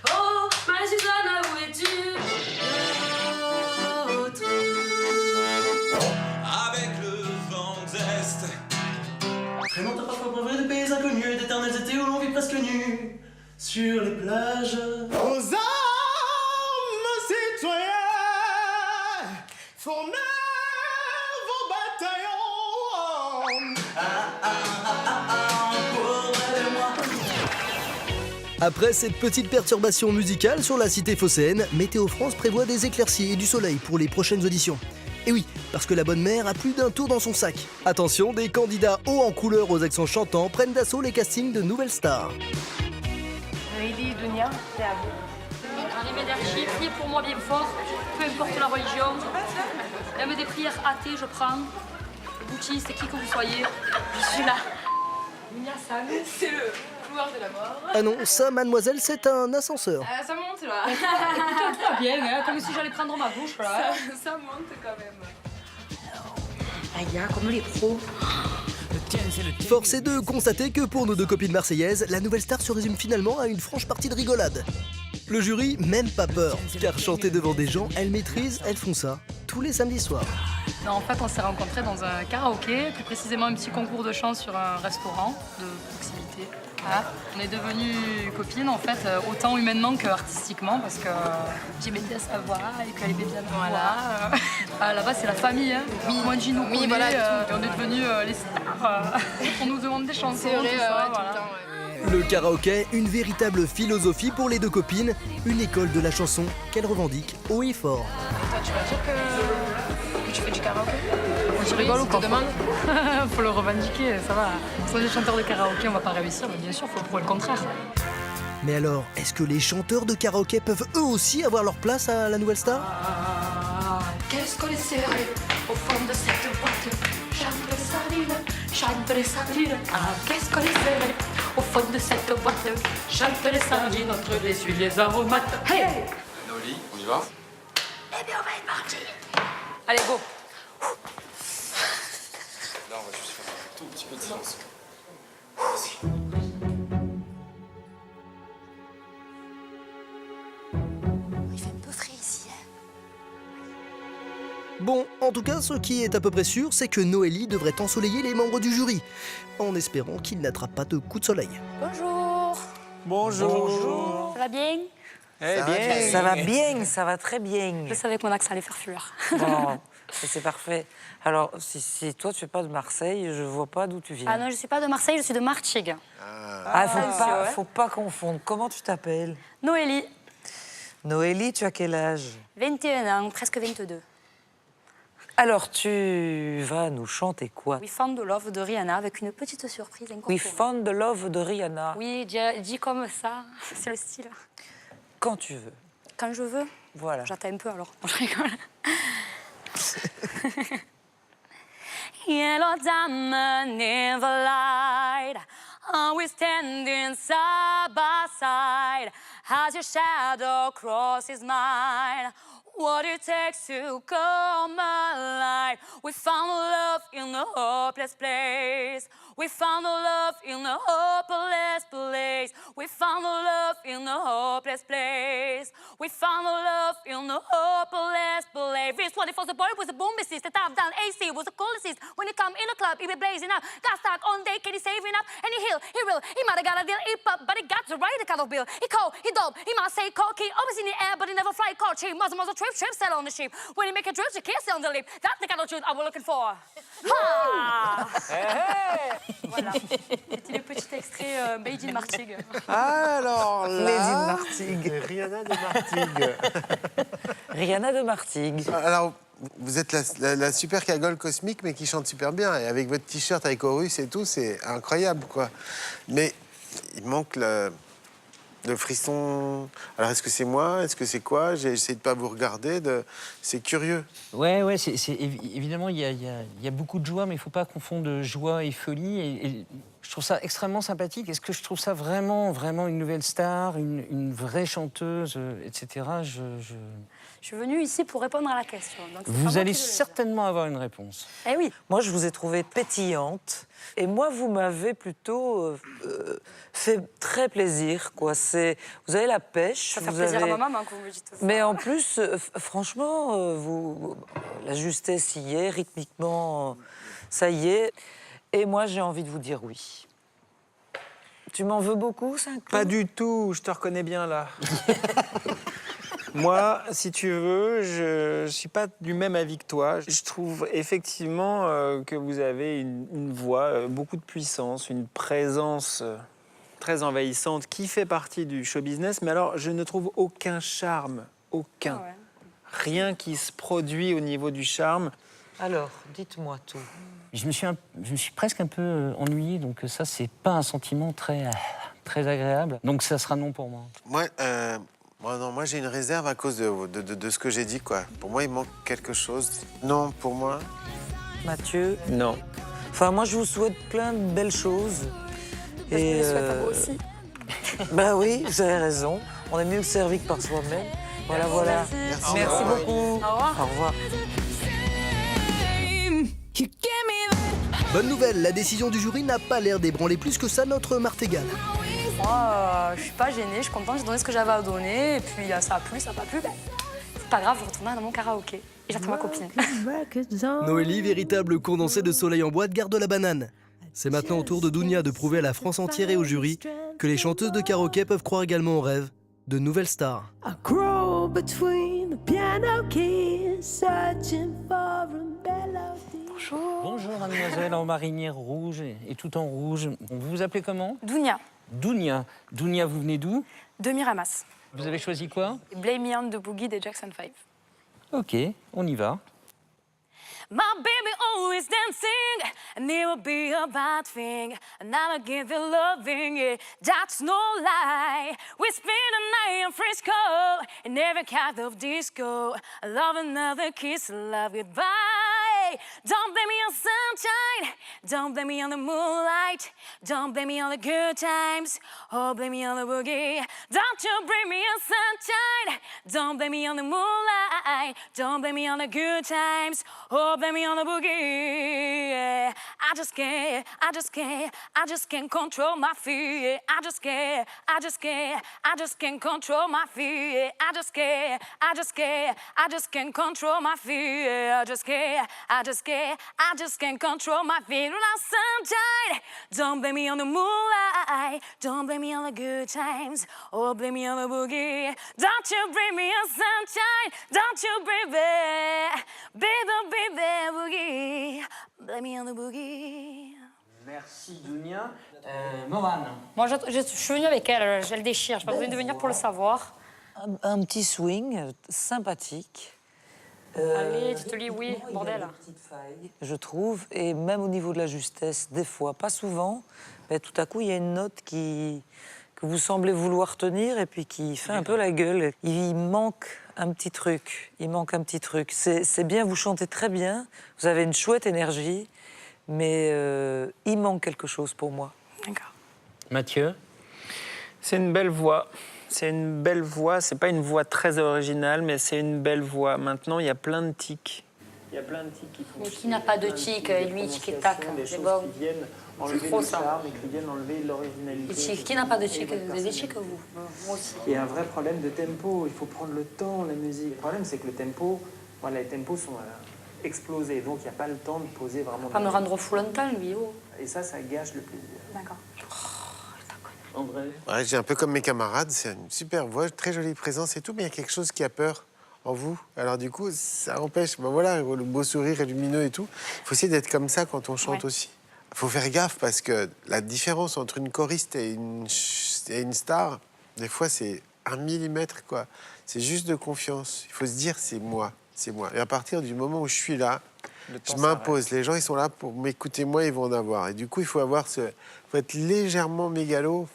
Oh, ma Suzanne, où es-tu? L'autre. Avec le vent d'Est. Très longtemps parfois brevet de pays inconnus, d'éternels étés où l'on vit presque nu sur les plages. Aux hommes citoyens, formez vos bataillons. Après cette petite perturbation musicale sur la cité phocéenne, Météo France prévoit des éclaircies et du soleil pour les prochaines auditions. Et oui, parce que la bonne mère a plus d'un tour dans son sac. Attention, des candidats hauts en couleur aux accents chantants prennent d'assaut les castings de nouvelles stars. Lady Dunia, c'est à vous. Arrivée d'archives, priez pour moi bien fort, peu importe la religion. Même des prières athées, je prends. Bouddhiste, qui que vous soyez, je suis là. Dunia San, c'est le couloir de la mort. Ah non, ça, mademoiselle, c'est un ascenseur. Ça monte là. Tout va bien, hein, comme si j'allais prendre ma douche là. Ça monte quand même. Aïe, comme les pros. Force est de constater que pour nos deux copines marseillaises, la nouvelle star se résume finalement à une franche partie de rigolade. Le jury, même pas peur, car chanter devant des gens, elles maîtrisent, elles font ça tous les samedis soirs. Non, en fait, on s'est rencontrés dans un karaoké, plus précisément un petit concours de chant sur un restaurant de proximité. Voilà. On est devenues copines, en fait, autant humainement qu'artistiquement, parce que j'aimais bien sa voix et qu'elle aimait bien ma voix. Là-bas, c'est la famille, hein. Moi, Gino, voilà, on est devenus les stars. On nous demande des chansons, c'est vrai, tout ça, tout voilà. le temps, ouais. Le karaoké, une véritable philosophie pour les deux copines, une école de la chanson qu'elles revendiquent haut et fort. Et toi, tu vas dire que tu fais du karaoké? Je rigole ou quoi? te demande. Faut le revendiquer, ça va. Soit des chanteurs de karaoké, on va pas réussir, mais bien sûr, faut prouver le contraire. Mais alors, est-ce que les chanteurs de karaoké peuvent eux aussi avoir leur place à la Nouvelle Star? Qu'est-ce qu'on est serré au fond de cette boîte? Chante les sardines. Ah, qu'est-ce qu'on est serré au fond de cette boîte? Chante les sardines entre les huiles, les aromates. Hey! Noélie, on y va? Eh bien, on va être parti. Allez, go. Là, on va juste faire un tout petit peu de silence. Il fait un peu frais ici. Bon, en tout cas, ce qui est à peu près sûr, c'est que Noélie devrait ensoleiller les membres du jury, en espérant qu'ils n'attrapent pas de coups de soleil. Bonjour. Bonjour. Ça va bien? Eh bien. Ça va bien, ça va très bien. Je savais que mon accent allait faire fuir. Bon, c'est parfait. Alors, si toi, tu fais pas de Marseille, je vois pas d'où tu viens. Ah non, je suis pas de Marseille, je suis de Martigues. Faut pas confondre. Comment tu t'appelles? Noélie, Noélie, tu as quel âge? 21 ans, presque 22. Alors, tu vas nous chanter quoi? We Found the Love de Rihanna avec une petite surprise incorporée. We Found the Love de Rihanna. Oui, dit comme ça, c'est le style. Quand tu veux. Quand je veux. Voilà. J'attends un peu alors. Je rigole. Yellow diamond in the light, always standing side by side, as your shadow crosses mine. What it takes to come alive. We found love in a hopeless place. We found love in a hopeless place. We found love in a hopeless place. We found love in a hopeless place. This 24's a boy with a boom assist. The top down AC was the coolest. When he come in the club, he be blazing up. Got stuck on day, can he saving up? And he heal, he real. He might have got a deal, he pop, but he got the right kind of bill. He cold, he dope, he might say cold, he always in the air, but he never fly cold. Cheap, muzzle, trip, settle on the sheep. When he make a drip, you kiss on the lip. That's the kind of truth I was looking for. Ha! Voilà. C'était le petit extrait Made in Martigues. Alors là... Made in Martigues. Rihanna de Martigues. Rihanna de Martigues. Alors, vous êtes la super cagole cosmique, mais qui chante super bien. Et avec votre t-shirt avec Horus et tout, c'est incroyable, quoi. Mais il manque le frisson. Alors, est-ce que c'est moi? Est-ce que c'est quoi? J'ai essayé de pas vous regarder. C'est curieux. Ouais, évidemment, il y a beaucoup de joie, mais il ne faut pas confondre joie et folie. Et je trouve ça extrêmement sympathique. Est-ce que je trouve ça vraiment une nouvelle star, une vraie chanteuse, etc. Je suis venue ici pour répondre à la question. Donc vous allez certainement avoir une réponse. Eh oui. Moi, je vous ai trouvée pétillante. Et moi, vous m'avez plutôt fait très plaisir, quoi. Vous avez la pêche. Ça fait plaisir à ma maman quand vous me dites ça. Mais en plus, franchement, la justesse y est, rythmiquement, ça y est. Et moi, j'ai envie de vous dire oui. Tu m'en veux beaucoup, Saint-Cloud? Pas du tout, je te reconnais bien là. Moi, si tu veux, je ne suis pas du même avis que toi. Je trouve effectivement que vous avez une voix, beaucoup de puissance, une présence très envahissante qui fait partie du show business. Mais alors, je ne trouve aucun charme, aucun. Ah ouais. Rien qui se produit au niveau du charme. Alors, dites-moi tout. Je me suis presque un peu ennuyé, donc ça, c'est pas un sentiment très agréable. Donc ça sera non pour moi. Moi, j'ai une réserve à cause de ce que j'ai dit, quoi. Pour moi, il manque quelque chose. Non, pour moi. Mathieu? Non. Enfin, moi, je vous souhaite plein de belles choses. Je me les souhaite à vous aussi. Bah oui, vous avez raison. On est mieux servi que par soi-même. Voilà. Merci beaucoup. Au revoir. Au revoir. Bonne nouvelle, la décision du jury n'a pas l'air d'ébranler plus que ça notre Martégal. Moi, je suis pas gênée, je suis contente, j'ai donné ce que j'avais à donner, et puis ça a plu, ça n'a pas plu. Ben, c'est pas grave, je retourne dans mon karaoké. Et j'attends ma copine. Noélie, véritable condensé de soleil en boîte, garde la banane. C'est maintenant au tour de Dounia de prouver à la France entière et au jury que les chanteuses de karaoké peuvent croire également au rêve de nouvelles stars. Bonjour, mademoiselle en marinière rouge et tout en rouge. Vous vous appelez comment? Dounia. Dounia. Dounia, vous venez d'où? De Miramas. Vous avez choisi quoi? Blame Me on the Boogie des Jackson 5. Ok, on y va. My baby always dancing, and it will be a bad thing. And I'll give you loving, yeah, that's no lie. We spend a night in Frisco, in every kind of disco. I love another kiss, love goodbye. Don't blame me on sunshine, don't blame me on the moonlight. Don't blame me on the good times, oh, blame me on the boogie. Don't you blame me on sunshine, don't blame me on the moonlight. Don't blame me on the good times, oh, blame me on the boogie. Yeah. I just can't control my fear. I just can't control my fear. I just can't control my fear. I just can't control my fear. Without sunshine, don't blame me on the moonlight. Don't blame me on the good times, or blame me on the boogie. Don't you bring me on sunshine, don't you bring me, baby, boogie. Blame me on the boogie. Merci, Dounia. Morane. Moi, je suis venue avec elle, je le déchire. Je n'ai pas besoin de venir pour le savoir. Un petit swing sympathique. Allez, tu te lis oui, bordel. Je trouve, et même au niveau de la justesse, des fois, pas souvent, mais tout à coup, il y a une note que vous semblez vouloir tenir et puis qui fait un peu la gueule. Il manque un petit truc, C'est bien, vous chantez très bien, vous avez une chouette énergie, mais il manque quelque chose pour moi. D'accord. Mathieu? C'est une belle voix. C'est une belle voix. C'est pas une voix très originale, mais c'est une belle voix. Maintenant, il y a plein de tics. Il y a plein de tics qui font. Mais qui n'a pas de tic, lui, tic et tac. C'est bon. Qui viennent enlever le charme et qui viennent enlever l'originalité. Qui n'a pas de tic? Vous avez des tics, vous? Moi aussi. Il y a un vrai problème de tempo. Il faut prendre le temps, la musique. Le problème, c'est que les tempos sont explosés. Donc, il n'y a pas le temps de poser vraiment. Pas me rendre fou longtemps, lui. Oh. Et ça gâche le plaisir. D'accord. André? Ouais, j'ai un peu comme mes camarades, c'est une super voix, très jolie présence et tout, mais il y a quelque chose qui a peur en vous. Alors du coup, ça empêche, voilà, le beau sourire est lumineux et tout. Il faut essayer d'être comme ça quand on chante aussi. Il faut faire gaffe parce que la différence entre une choriste et une star, des fois, c'est 1 millimètre, quoi. C'est juste de confiance. Il faut se dire, c'est moi, c'est moi. Et à partir du moment où je suis là, je m'impose. Les gens, ils sont là pour m'écouter, moi, ils vont en avoir. Et du coup, il faut faut être légèrement mégalo,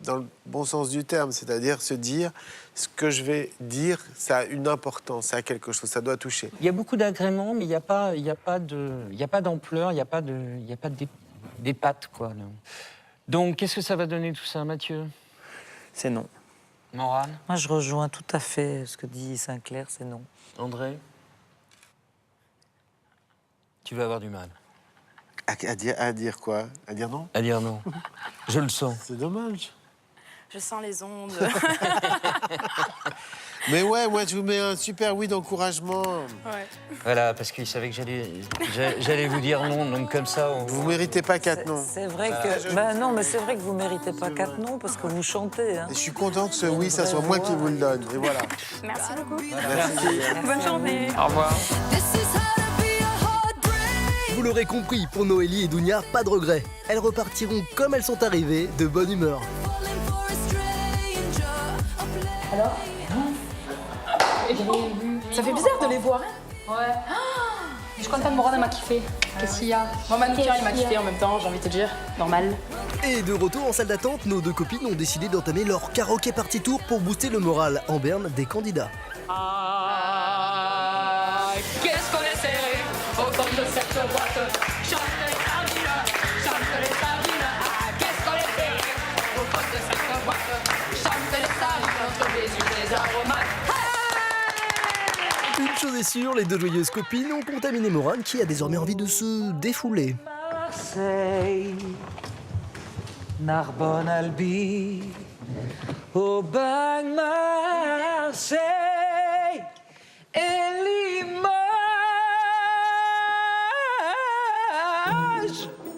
dans le bon sens du terme, c'est-à-dire se dire ce que je vais dire, ça a une importance, ça a quelque chose, ça doit toucher. Il y a beaucoup d'agréments, mais il n'y a pas d'ampleur, il n'y a pas des pattes, quoi. Là. Donc, qu'est-ce que ça va donner tout ça, Mathieu? C'est non. Morane? Moi, je rejoins tout à fait ce que dit Sinclair, c'est non. André? Tu vas avoir du mal. À dire quoi? À dire non? À dire non. Je le sens. C'est dommage. Je sens les ondes. Mais ouais, moi, je vous mets un super oui d'encouragement. Ouais. Voilà, parce qu'il savait que j'allais vous dire non, donc comme ça... Vous méritez pas 4 noms. C'est vrai que... non, mais c'est vrai que vous méritez pas 4 noms parce que vous chantez. Hein. Et je suis content que ce oui, ça soit moi qui vous le donne. Et voilà. Merci beaucoup. Merci. Bonne journée. Au revoir. Vous l'aurez compris, pour Noélie et Dounia, pas de regrets. Elles repartiront comme elles sont arrivées, de bonne humeur. Alors Ça fait bizarre de les voir. Ouais. Je suis contente, Morane m'a kiffé. Qu'est-ce qu'il y a? Moi, Manoukian, il m'a kiffé en même temps, j'ai envie de te dire. Normal. Et de retour en salle d'attente, nos 2 copines ont décidé d'entamer leur karaoké party tour pour booster le moral en berne des candidats. Qu'est-ce qu'on est serré au fond de cette boîte? Chante les sardines, chante les sardines. Qu'est-ce qu'on est serré au fond de cette boîte? Chante les sardines entre les yeux des aromates. Une chose est sûre, les 2 joyeuses copines ont contaminé Morane qui a désormais envie de se défouler. Marseille, Narbonne, Albi, Aubagne, Marseille et Limoges.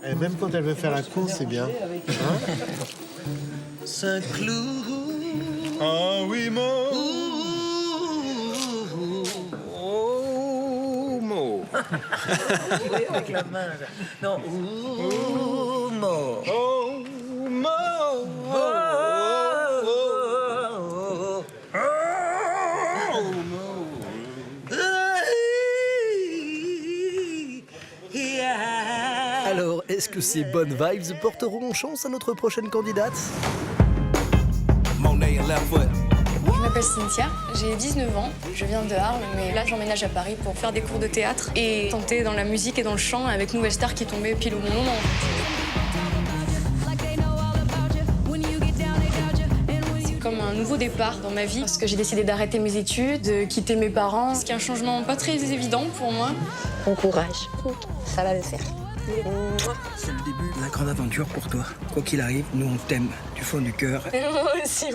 Et même quand elle veut faire la course, c'est bien. Hein? Saint-Cloud. Ah oui, mon. Oui, avec la main. Non, Oh, Est-ce que ces bonnes vibes porteront chance à notre prochaine candidate? Je m'appelle Cynthia, j'ai 19 ans, je viens de Arles, mais là j'emménage à Paris pour faire des cours de théâtre et tenter dans la musique et dans le chant avec Nouvelle Star qui est tombée pile au bon moment. C'est comme un nouveau départ dans ma vie parce que j'ai décidé d'arrêter mes études, de quitter mes parents, ce qui est un changement pas très évident pour moi. Bon courage, ça va le faire. C'est le début de la grande aventure pour toi. Quoi qu'il arrive, nous on t'aime du fond du cœur. Moi aussi.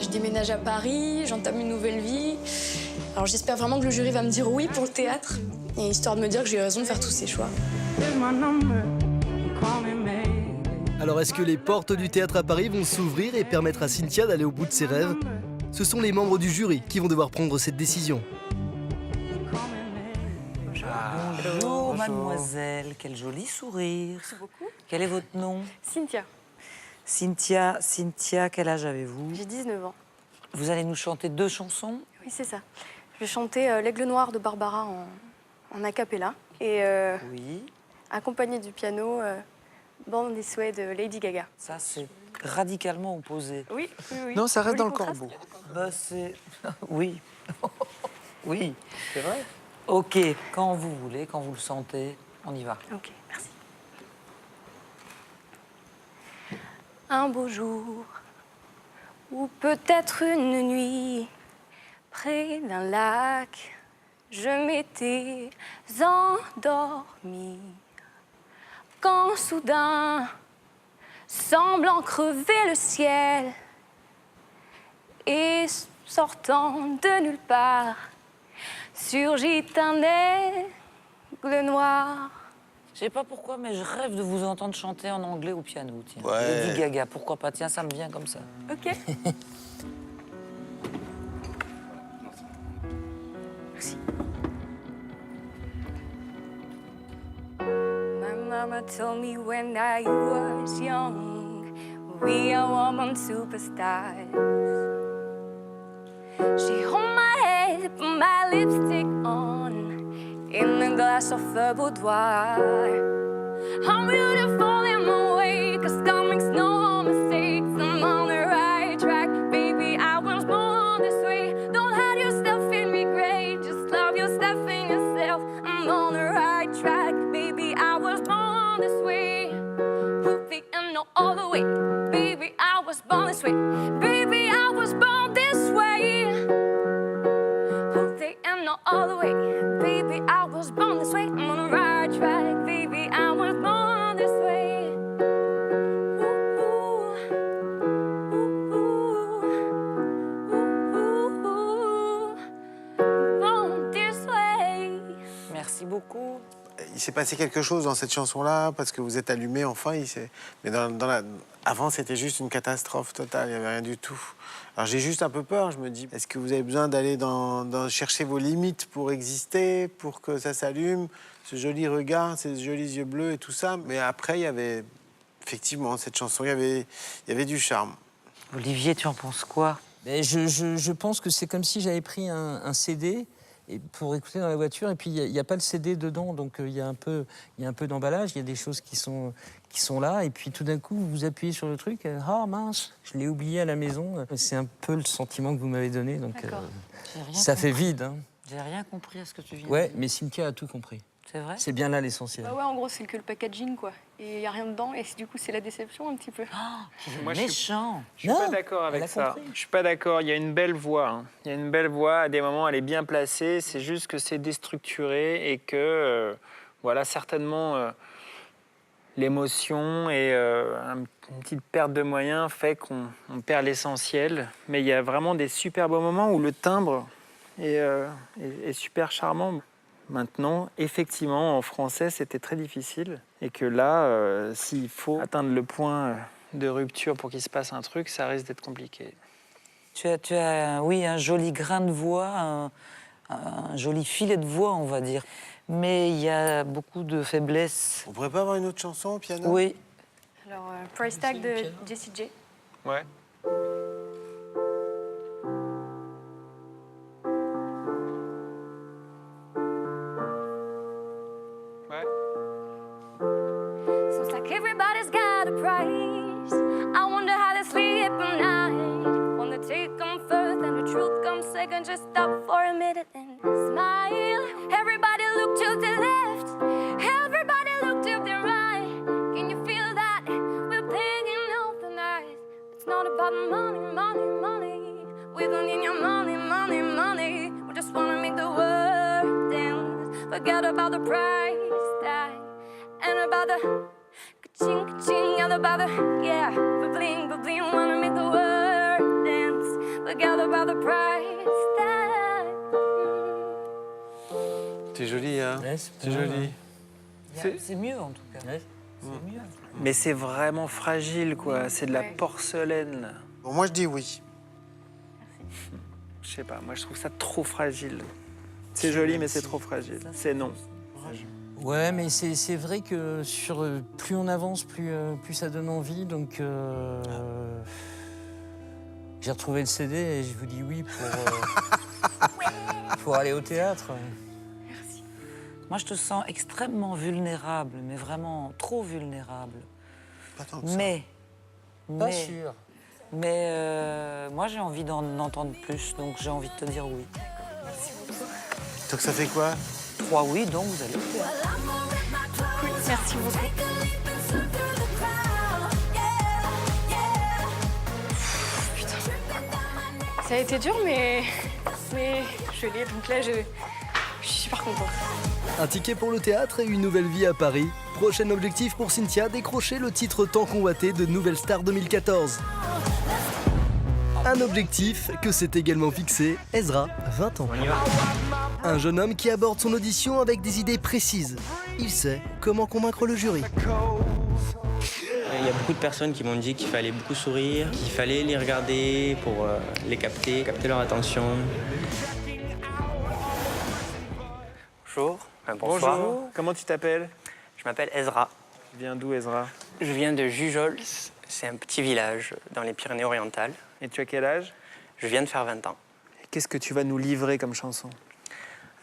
Je déménage à Paris, j'entame une nouvelle vie. Alors j'espère vraiment que le jury va me dire oui pour le théâtre, et histoire de me dire que j'ai eu raison de faire tous ces choix. Alors est-ce que les portes du théâtre à Paris vont s'ouvrir et permettre à Cynthia d'aller au bout de ses rêves? Ce sont les membres du jury qui vont devoir prendre cette décision. Bonjour, mademoiselle. Quel joli sourire. Merci beaucoup. Quel est votre nom? Cynthia. Cynthia, quel âge avez-vous? J'ai 19 ans. Vous allez nous chanter 2 chansons? Oui, c'est ça. Je vais chanter L'Aigle Noir de Barbara en a cappella et oui. accompagné du piano Born This Way de Lady Gaga. Ça, c'est radicalement opposé. Oui, oui, oui. Non, ça reste Joli dans le contraste. corbeau. Bah, c'est... Oui. Oui. C'est vrai. OK, quand vous voulez, quand vous le sentez, on y va. Ok, merci. Un beau jour, ou peut-être une nuit, près d'un lac, je m'étais endormie. Quand soudain, semblant crever le ciel, et sortant de nulle part, surgit un aigle noir. Je sais pas pourquoi, mais je rêve de vous entendre chanter en anglais au piano. Tiens. Ouais. Lady Gaga, pourquoi pas? Tiens, ça me vient comme ça. Ok. Merci. My mama told me when I was young, we are woman superstars. She hold my head, put my lipstick on, in the glass of her boudoir. I'm beautiful in my way, 'cause God makes no mistakes. I'm on the right track, baby, I was born this way. Don't hide yourself in regret, just love yourself in yourself. I'm on the right track, baby, I was born this way. Put the end all the way, baby, I was born this way. Baby, I was born this way. Put the end all the way, baby, I was born this way. I'm on the right track, baby, I was born this way. Born this way. Merci beaucoup. Il s'est passé quelque chose dans cette chanson-là, parce que vous êtes allumé enfin. Mais avant, c'était juste une catastrophe totale, il n'y avait rien du tout. Alors j'ai juste un peu peur, je me dis, est-ce que vous avez besoin d'aller chercher vos limites pour exister, pour que ça s'allume, ce joli regard, ces jolis yeux bleus et tout ça. Mais après, il y avait, effectivement, cette chanson, il y avait du charme. Olivier, tu en penses quoi? Je pense que c'est comme si j'avais pris un CD et pour écouter dans la voiture, et puis il n'y a pas le CD dedans, donc il y a un peu d'emballage, il y a des choses qui sont là, et puis tout d'un coup, vous appuyez sur le truc, ah mince, je l'ai oublié à la maison. C'est un peu le sentiment que vous m'avez donné, donc ça fait vide. Hein. J'ai rien compris à ce que tu viens de Ouais, dire. mais Cynthia a tout compris. C'est vrai? C'est bien là l'essentiel. Bah ouais, en gros, c'est que le packaging, quoi. Et il n'y a rien dedans, et du coup, c'est la déception un petit peu. Moi, méchant. Je suis pas d'accord avec ça. Je suis pas d'accord. Il y a une belle voix. Hein. Il y a une belle voix. À des moments, elle est bien placée. C'est juste que c'est déstructuré et que, voilà, certainement, l'émotion et une petite perte de moyens fait qu'on perd l'essentiel. Mais il y a vraiment des super beaux moments où le timbre est super charmant. Maintenant, effectivement, en français, c'était très difficile. Et que là, s'il faut atteindre le point de rupture pour qu'il se passe un truc, ça risque d'être compliqué. Tu as, oui, un joli grain de voix, un joli filet de voix, on va dire. Mais il y a beaucoup de faiblesses. On pourrait pas avoir une autre chanson au piano? Oui. Alors, Price Tag de Jessie J. Ouais. Seems like everybody's got a price. I wonder how they sleep at night. When they take them first and the truth comes second, just stop for a minute and smile. Everybody look to the left. Everybody look to the right. Can you feel that? We're playing all the night. It's not about money, money, money. We don't need your money, money, money. We just wanna make the world dance. Forget about the price tag and about the ka-ching, ka-ching, and about the yeah, ba-bling, ba-bling. Wanna make the world dance. Forget about the price tag. T'es jolie, hein? C'est joli. C'est mieux en tout cas. C'est mieux. Mais c'est vraiment fragile, quoi. C'est de la porcelaine. Bon, moi, je dis oui. Je sais pas, moi je trouve ça trop fragile. C'est joli, mais c'est trop fragile. C'est non. Ouais, mais c'est vrai que plus on avance, plus ça donne envie. Donc, j'ai retrouvé le CD et je vous dis oui pour aller au théâtre. Moi, je te sens extrêmement vulnérable, mais vraiment trop vulnérable. Pas tant que ça. Pas sûr. Mais moi, j'ai envie d'en entendre plus, donc j'ai envie de te dire oui. Donc ça fait quoi? 3 oui, donc vous allez au théâtre. Merci beaucoup. Ça a été dur, mais je l'ai, donc là, je suis super contente. Un ticket pour le théâtre et une nouvelle vie à Paris. Prochain objectif pour Cynthia, décrocher le titre tant convoité de Nouvelle Star 2014. Un objectif que s'est également fixé Ezra, 20 ans. Un jeune homme qui aborde son audition avec des idées précises. Il sait comment convaincre le jury. Il y a beaucoup de personnes qui m'ont dit qu'il fallait beaucoup sourire, qu'il fallait les regarder pour les capter leur attention. Bonjour. Bonsoir. Bonjour, comment tu t'appelles? Je m'appelle Ezra. Tu viens d'où, Ezra? Je viens de Jujols, c'est un petit village dans les Pyrénées-Orientales. Et tu as quel âge? Je viens de faire 20 ans. Qu'est-ce que tu vas nous livrer comme chanson?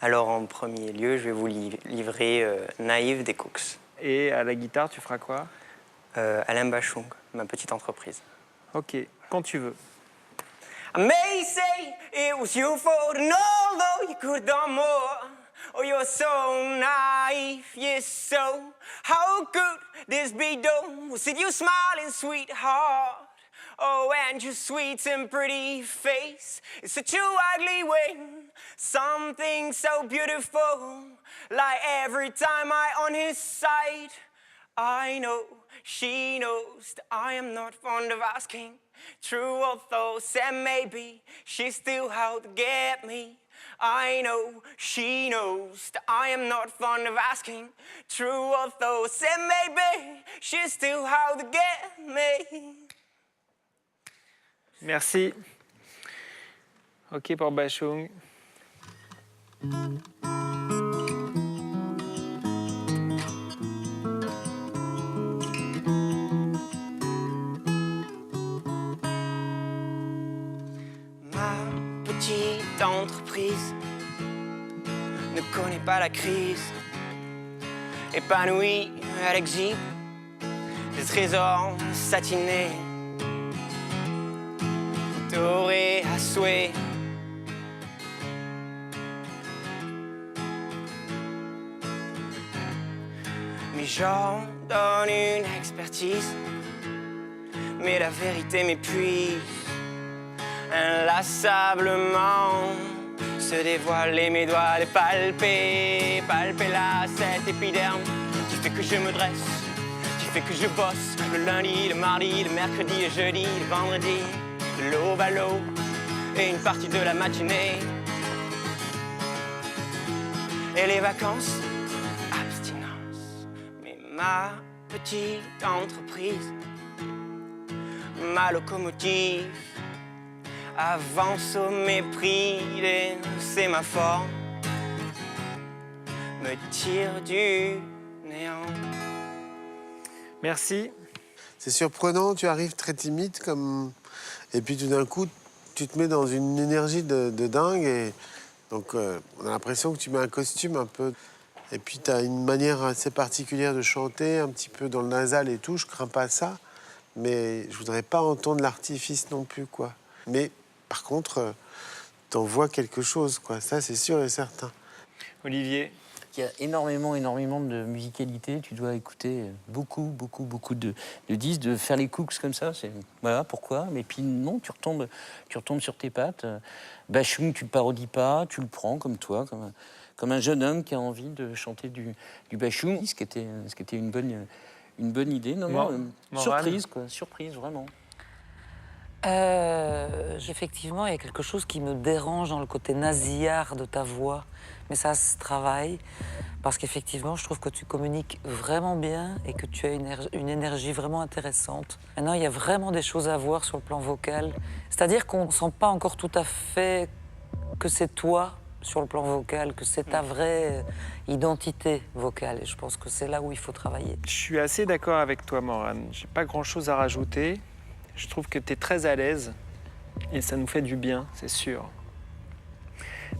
Alors en premier lieu, je vais vous livrer Naïve des Cooks. Et à la guitare, tu feras quoi? Alain Bachung, ma petite entreprise. Ok, quand tu veux. I may say it was your fault, and although you could have done more, oh, you're so naive, yes, so how could this be done? Was it you smiling, sweetheart? Oh, and your sweet and pretty face is such a ugly way. Something so beautiful, like every time I'm on his side. I know, she knows that I am not fond of asking. True or false, and maybe she's still out to get me. I know, she knows that I am not fond of asking. True or false, and maybe she's still out to get me. Merci. Ok pour Bachung. Ma petite entreprise ne connaît pas la crise. Épanouie, elle exhibe des trésors satinés, dorés à souhait. Mes gens donnent une expertise, mais la vérité m'épuise. Inlassablement se dévoile et mes doigts les palper. Palper là cet épiderme qui fait que je me dresse, qui fait que je bosse le lundi, le mardi, le mercredi, le jeudi, le vendredi, de l'aube à l'aube et une partie de la matinée. Et les vacances, abstinence. Mais ma petite entreprise, ma locomotive, avance au mépris des sémaphores, me tire du néant. Merci. C'est surprenant, tu arrives très timide, comme... et puis tout d'un coup, tu te mets dans une énergie de dingue. Et donc, on a l'impression que tu mets un costume un peu. Et puis, tu as une manière assez particulière de chanter, un petit peu dans le nasal et tout. Je crains pas ça, mais je voudrais pas entendre l'artifice non plus, quoi. Mais par contre, t'en vois quelque chose, quoi. Ça, c'est sûr et certain. Olivier? Il y a énormément de musicalité. Tu dois écouter beaucoup de disques, de faire les cooks comme ça. Voilà, pourquoi. Mais puis non, tu retombes sur tes pattes. Bashung, tu le parodies pas, tu le prends comme toi, comme un jeune homme qui a envie de chanter du Bashung, ce qui était une bonne idée. Non, surprise, quoi. Surprise, vraiment. Effectivement, il y a quelque chose qui me dérange dans le côté nasillard de ta voix. Mais ça se travaille, parce qu'effectivement, je trouve que tu communiques vraiment bien et que tu as une énergie vraiment intéressante. Maintenant, il y a vraiment des choses à voir sur le plan vocal. C'est-à-dire qu'on ne sent pas encore tout à fait que c'est toi sur le plan vocal, que c'est ta vraie identité vocale. Et je pense que c'est là où il faut travailler. Je suis assez d'accord avec toi, Morane. J'ai pas grand-chose à rajouter. Je trouve que tu es très à l'aise et ça nous fait du bien, c'est sûr.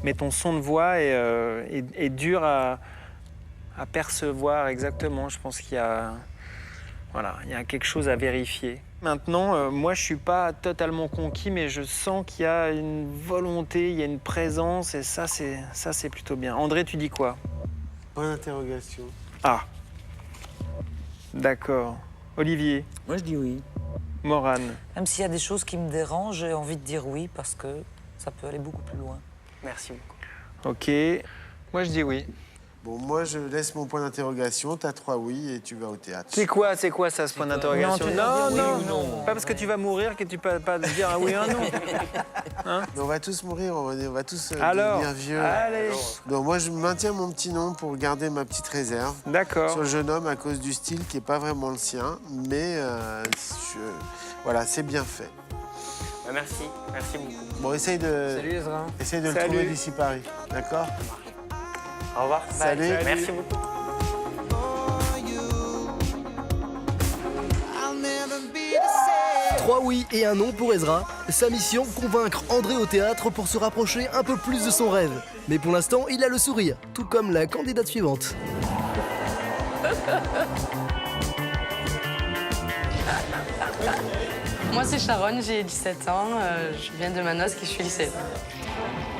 Mais ton son de voix est dur à percevoir exactement. Je pense qu'il y a quelque chose à vérifier. Maintenant, moi, je suis pas totalement conquis, mais je sens qu'il y a une volonté, il y a une présence, et ça, c'est plutôt bien. André, tu dis quoi? Point d'interrogation. Ah. D'accord. Olivier? Moi, je dis oui. Morane? Même s'il y a des choses qui me dérangent, j'ai envie de dire oui, parce que ça peut aller beaucoup plus loin. Merci beaucoup. Ok. Moi, je dis oui. Bon, moi, je laisse mon point d'interrogation. T'as 3 oui et tu vas au théâtre. C'est quoi ça, ce point d'interrogation? Non. Pas parce que tu vas mourir que tu peux pas dire un oui ou un non. Hein? Mais on va tous mourir, on va tous Alors, devenir vieux. allez. Donc moi, je maintiens mon petit nom pour garder ma petite réserve. D'accord. Sur le jeune homme à cause du style qui n'est pas vraiment le sien. Mais voilà, c'est bien fait. Merci beaucoup. Bon, essaye de le trouver d'ici Paris, d'accord? Au revoir. Salut. Merci beaucoup. Trois oui et un non pour Ezra. Sa mission, convaincre André au théâtre pour se rapprocher un peu plus de son rêve. Mais pour l'instant, il a le sourire, tout comme la candidate suivante. Moi, c'est Sharon, j'ai 17 ans. Je viens de Manos, qui suis lycéenne.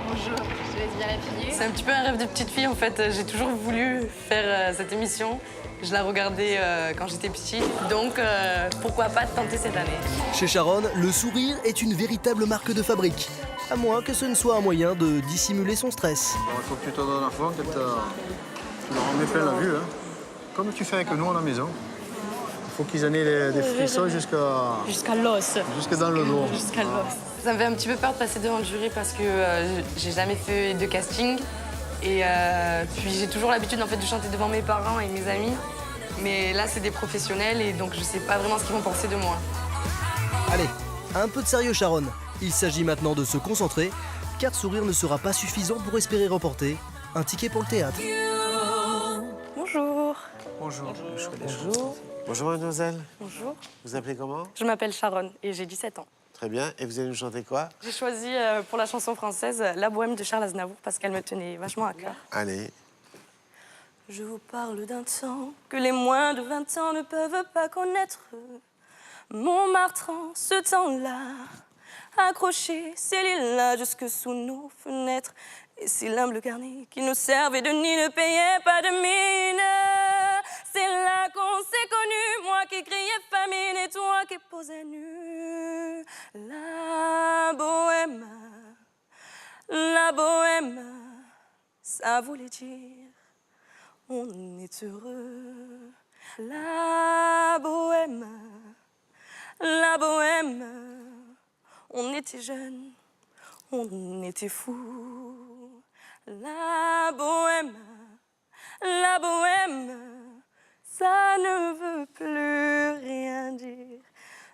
Bonjour, je vais bien habillée. C'est un petit peu un rêve de petite fille, en fait. J'ai toujours voulu faire cette émission. Je la regardais quand j'étais petite. Donc, pourquoi pas tenter cette année? Chez Sharon, le sourire est une véritable marque de fabrique. À moins que ce ne soit un moyen de dissimuler son stress. Il faut que tu te donnes à fond, que tu leur en mets plein la vue. Hein. Comme tu fais avec nous à la maison. Il faut qu'ils en aient des frissons Jusqu'à l'os. jusque dans le dos. Jusqu'à l'os. Ça me fait un petit peu peur de passer devant le jury parce que j'ai jamais fait de casting. Et puis j'ai toujours l'habitude en fait, de chanter devant mes parents et mes amis. Mais là, c'est des professionnels et donc je sais pas vraiment ce qu'ils vont penser de moi. Allez, un peu de sérieux Sharon. Il s'agit maintenant de se concentrer, car sourire ne sera pas suffisant pour espérer remporter un ticket pour le théâtre. Bonjour. Bonjour. Bonjour. Bonjour mademoiselle. Bonjour. Vous appelez comment? Je m'appelle Sharon et j'ai 17 ans. Très bien. Et vous allez nous chanter quoi? J'ai choisi pour la chanson française La Bohème de Charles Aznavour parce qu'elle me tenait vachement à cœur. Allez. Je vous parle d'un temps que les moins de 20 ans ne peuvent pas connaître. Montmartre en ce temps-là, accroché ces lilas jusque sous nos fenêtres. Et c'est l'humble carnet qui nous servait de nid ne payait pas de mine. C'est là qu'on s'est connus, moi qui criais famine et toi qui posais nu. La bohème, ça voulait dire on est heureux. La bohème, on était jeunes, on était fous. La bohème, ça ne veut plus rien dire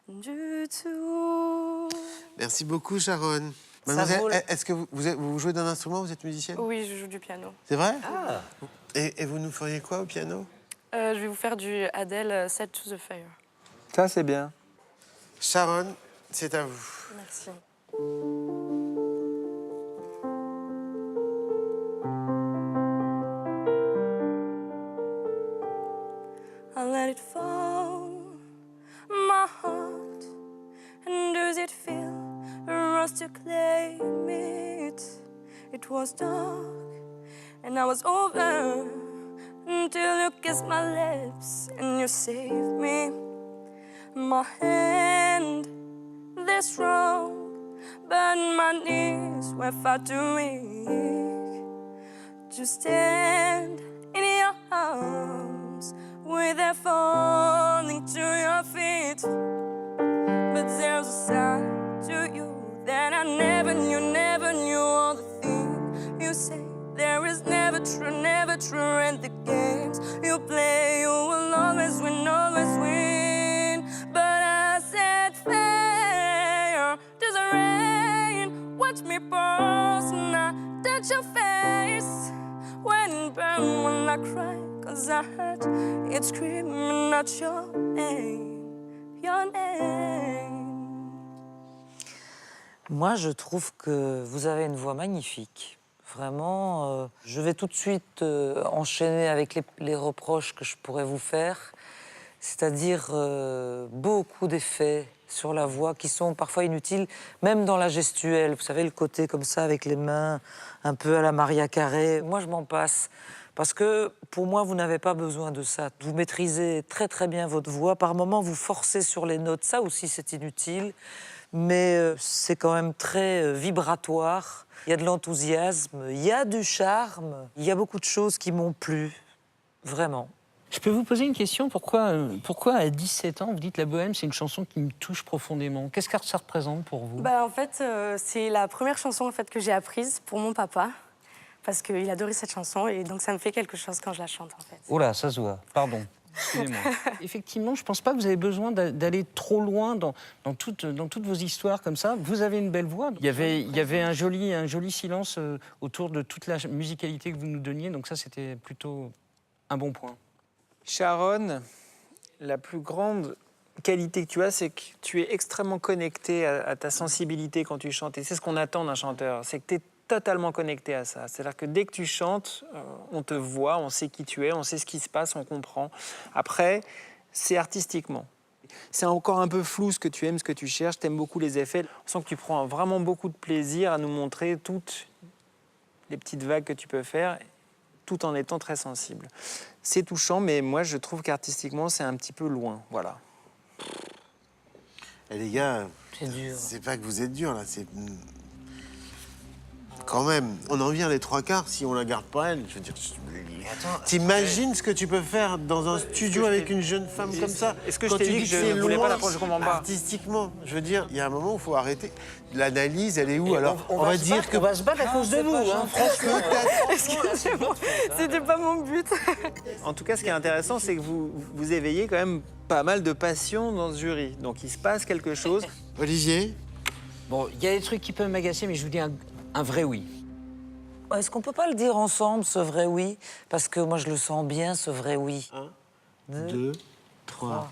du tout. Merci beaucoup, Sharon. Mademoiselle, est-ce que vous jouez d'un instrument? Vous êtes musicienne? Oui, je joue du piano. C'est vrai? Et vous nous feriez quoi au piano? Je vais vous faire du Adele, Set to the Fire. Ça, c'est bien. Sharon, c'est à vous. Merci. I let it fall, my heart, and does it feel rushed to claim it? It was dark, and I was over until you kissed my lips and you saved me. My hand, they're strong, but my knees were far too weak to stand in your arms without falling to your feet. But there's a side to you that I never knew all the things you say. There is never true, and the games you play, you will always win, But I said fair, there's a rain, watch me pause, and I touch your face. When it burn, when I cry, 'cause I heard it screaming out your name, your name. Moi, je trouve que vous avez une voix magnifique. Vraiment, je vais tout de suite enchaîner avec les reproches que je pourrais vous faire. C'est-à-dire beaucoup d'effets sur la voix qui sont parfois inutiles, même dans la gestuelle. Vous savez, le côté comme ça, avec les mains, un peu à la Maria Carré. Moi, je m'en passe. Parce que, pour moi, vous n'avez pas besoin de ça. Vous maîtrisez très, très bien votre voix. Par moments, vous forcez sur les notes. Ça aussi, c'est inutile. Mais c'est quand même très vibratoire. Il y a de l'enthousiasme, il y a du charme. Il y a beaucoup de choses qui m'ont plu. Vraiment. Je peux vous poser une question? Pourquoi à 17 ans, vous dites La Bohème, c'est une chanson qui me touche profondément? Qu'est-ce que ça représente pour vous? En fait, c'est la première chanson en fait, que j'ai apprise pour mon papa. Parce qu'il adorait cette chanson et donc ça me fait quelque chose quand je la chante en fait. Oh là, ça se voit. Pardon. Excusez-moi. Effectivement, je ne pense pas que vous avez besoin d'aller trop loin dans toutes vos histoires comme ça. Vous avez une belle voix. Il y avait un joli silence autour de toute la musicalité que vous nous donniez. Donc ça, c'était plutôt un bon point. Sharon, la plus grande qualité que tu as, c'est que tu es extrêmement connectée à ta sensibilité quand tu chantes. Et c'est ce qu'on attend d'un chanteur, c'est que tu es totalement connecté à ça. C'est-à-dire que dès que tu chantes, on te voit, on sait qui tu es, on sait ce qui se passe, on comprend. Après, c'est artistiquement. C'est encore un peu flou ce que tu aimes, ce que tu cherches, tu aimes beaucoup les effets. On sent que tu prends vraiment beaucoup de plaisir à nous montrer toutes les petites vagues que tu peux faire, tout en étant très sensible. C'est touchant, mais moi, je trouve qu'artistiquement, c'est un petit peu loin. Voilà. Et les gars, c'est dur. C'est pas que vous êtes dur, là, c'est... Quand même, on en vient les trois quarts si on la garde pas elle. Je veux dire, t'imagines ce que tu peux faire dans un studio avec une jeune femme comme ça? Est-ce que je t'ai dit que je ne voulais pas l'approche? Je comprends pas. Artistiquement, je veux dire, il y a un moment où il faut arrêter. L'analyse, elle est où? Alors, on va dire que... On va se battre à cause de vous, hein, franchement. Excusez-moi, c'était pas mon but. En tout cas, ce qui est intéressant, c'est que vous éveillez quand même pas mal de passion dans ce jury. Donc, il se passe quelque chose. Olivier? Bon, il y a des trucs qui peuvent m'agacer, mais je vous dis un vrai oui. Est-ce qu'on peut pas le dire ensemble, ce vrai oui? Parce que moi, je le sens bien, ce vrai oui. 1, 2, 3,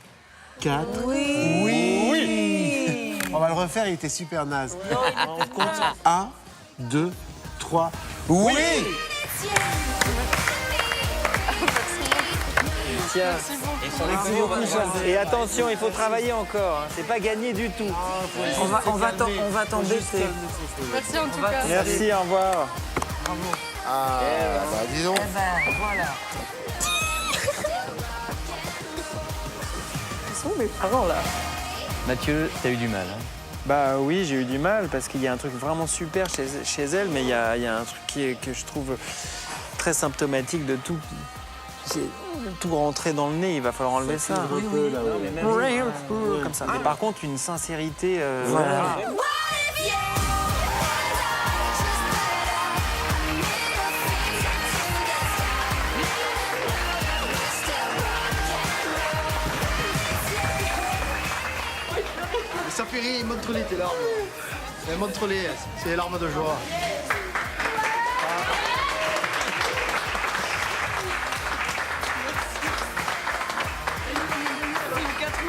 4. Oui. Oui. On va le refaire, il était super naze. On compte 1, 2, 3. Oui. Tiens. Et attention, il faut travailler encore. Hein. C'est pas gagné du tout. On va t'embêter. Merci en tout cas. Merci, au revoir. Bravo. Ah, dis donc. Voilà. Ils sont où mes parents là? Mathieu, t'as eu du mal. Hein? Bah oui, j'ai eu du mal parce qu'il y a un truc vraiment super chez elle, mais il y a un truc que je trouve très symptomatique de tout. C'est tout rentré dans le nez, il va falloir enlever ça. Comme ça. Mais par contre, une sincérité. Voilà. Safiri, montre-les tes larmes. Montre-les, c'est les larmes de joie.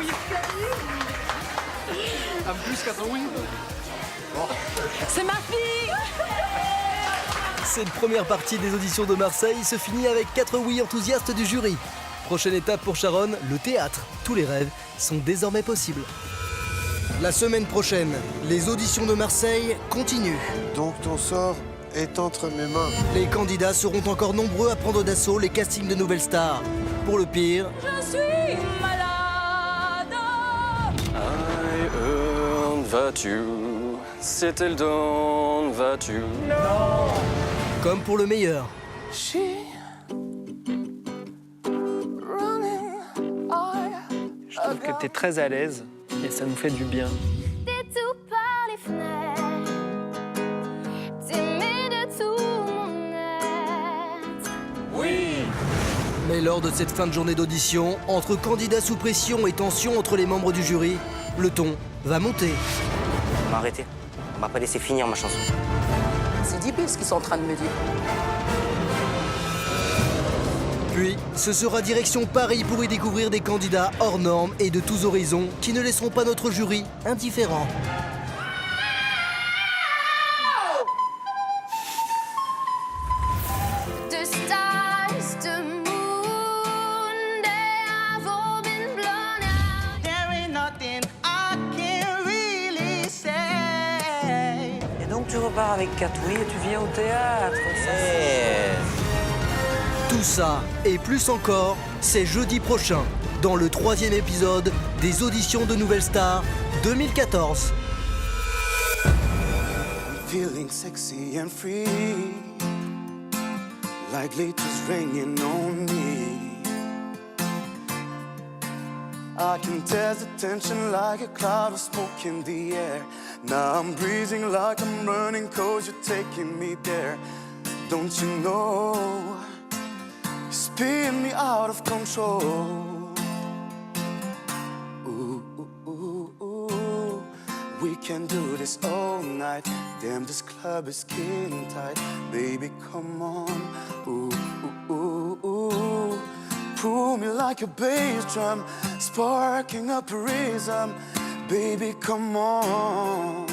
Merci. En plus, 4 oui. C'est ma fille. Cette première partie des auditions de Marseille se finit avec 4 oui enthousiastes du jury. Prochaine étape pour Sharon, le théâtre. Tous les rêves sont désormais possibles. La semaine prochaine, les auditions de Marseille continuent. Donc ton sort est entre mes mains. Les candidats seront encore nombreux à prendre d'assaut les castings de nouvelles stars. Pour le pire, Je suis malade. I earned vas-tu, c'était le don, vas-tu. comme pour le meilleur. Je trouve que tu es très à l'aise et ça nous fait du bien. T'es tout par les fenêtres, t'aimais de tout mon être. Oui. Mais lors de cette fin de journée d'audition, entre candidats sous pression et tension entre les membres du jury, le ton va monter. On m'a arrêté. On m'a pas laissé finir ma chanson. C'est débile ce qu'ils sont en train de me dire. Puis, ce sera direction Paris pour y découvrir des candidats hors normes et de tous horizons qui ne laisseront pas notre jury indifférent. The stars, the moon, they have all been blown out. There ain't nothing I can really say. Et donc tu repars avec 4 oui et tu viens au théâtre. Tout ça et plus encore, c'est jeudi prochain, dans le 3e épisode des auditions de Nouvelles Stars 2014. Feeling sexy and free, like leeches ringing on me. I can taste the tension like a cloud of smoke in the air. Now I'm breathing like I'm running 'cause you're taking me there. Don't you know, you spin me out of control. We can do this all night. Damn, this club is skin tight. Baby, come on. Ooh, ooh, ooh, ooh. Pull me like a bass drum, sparking up a rhythm. Baby, come on.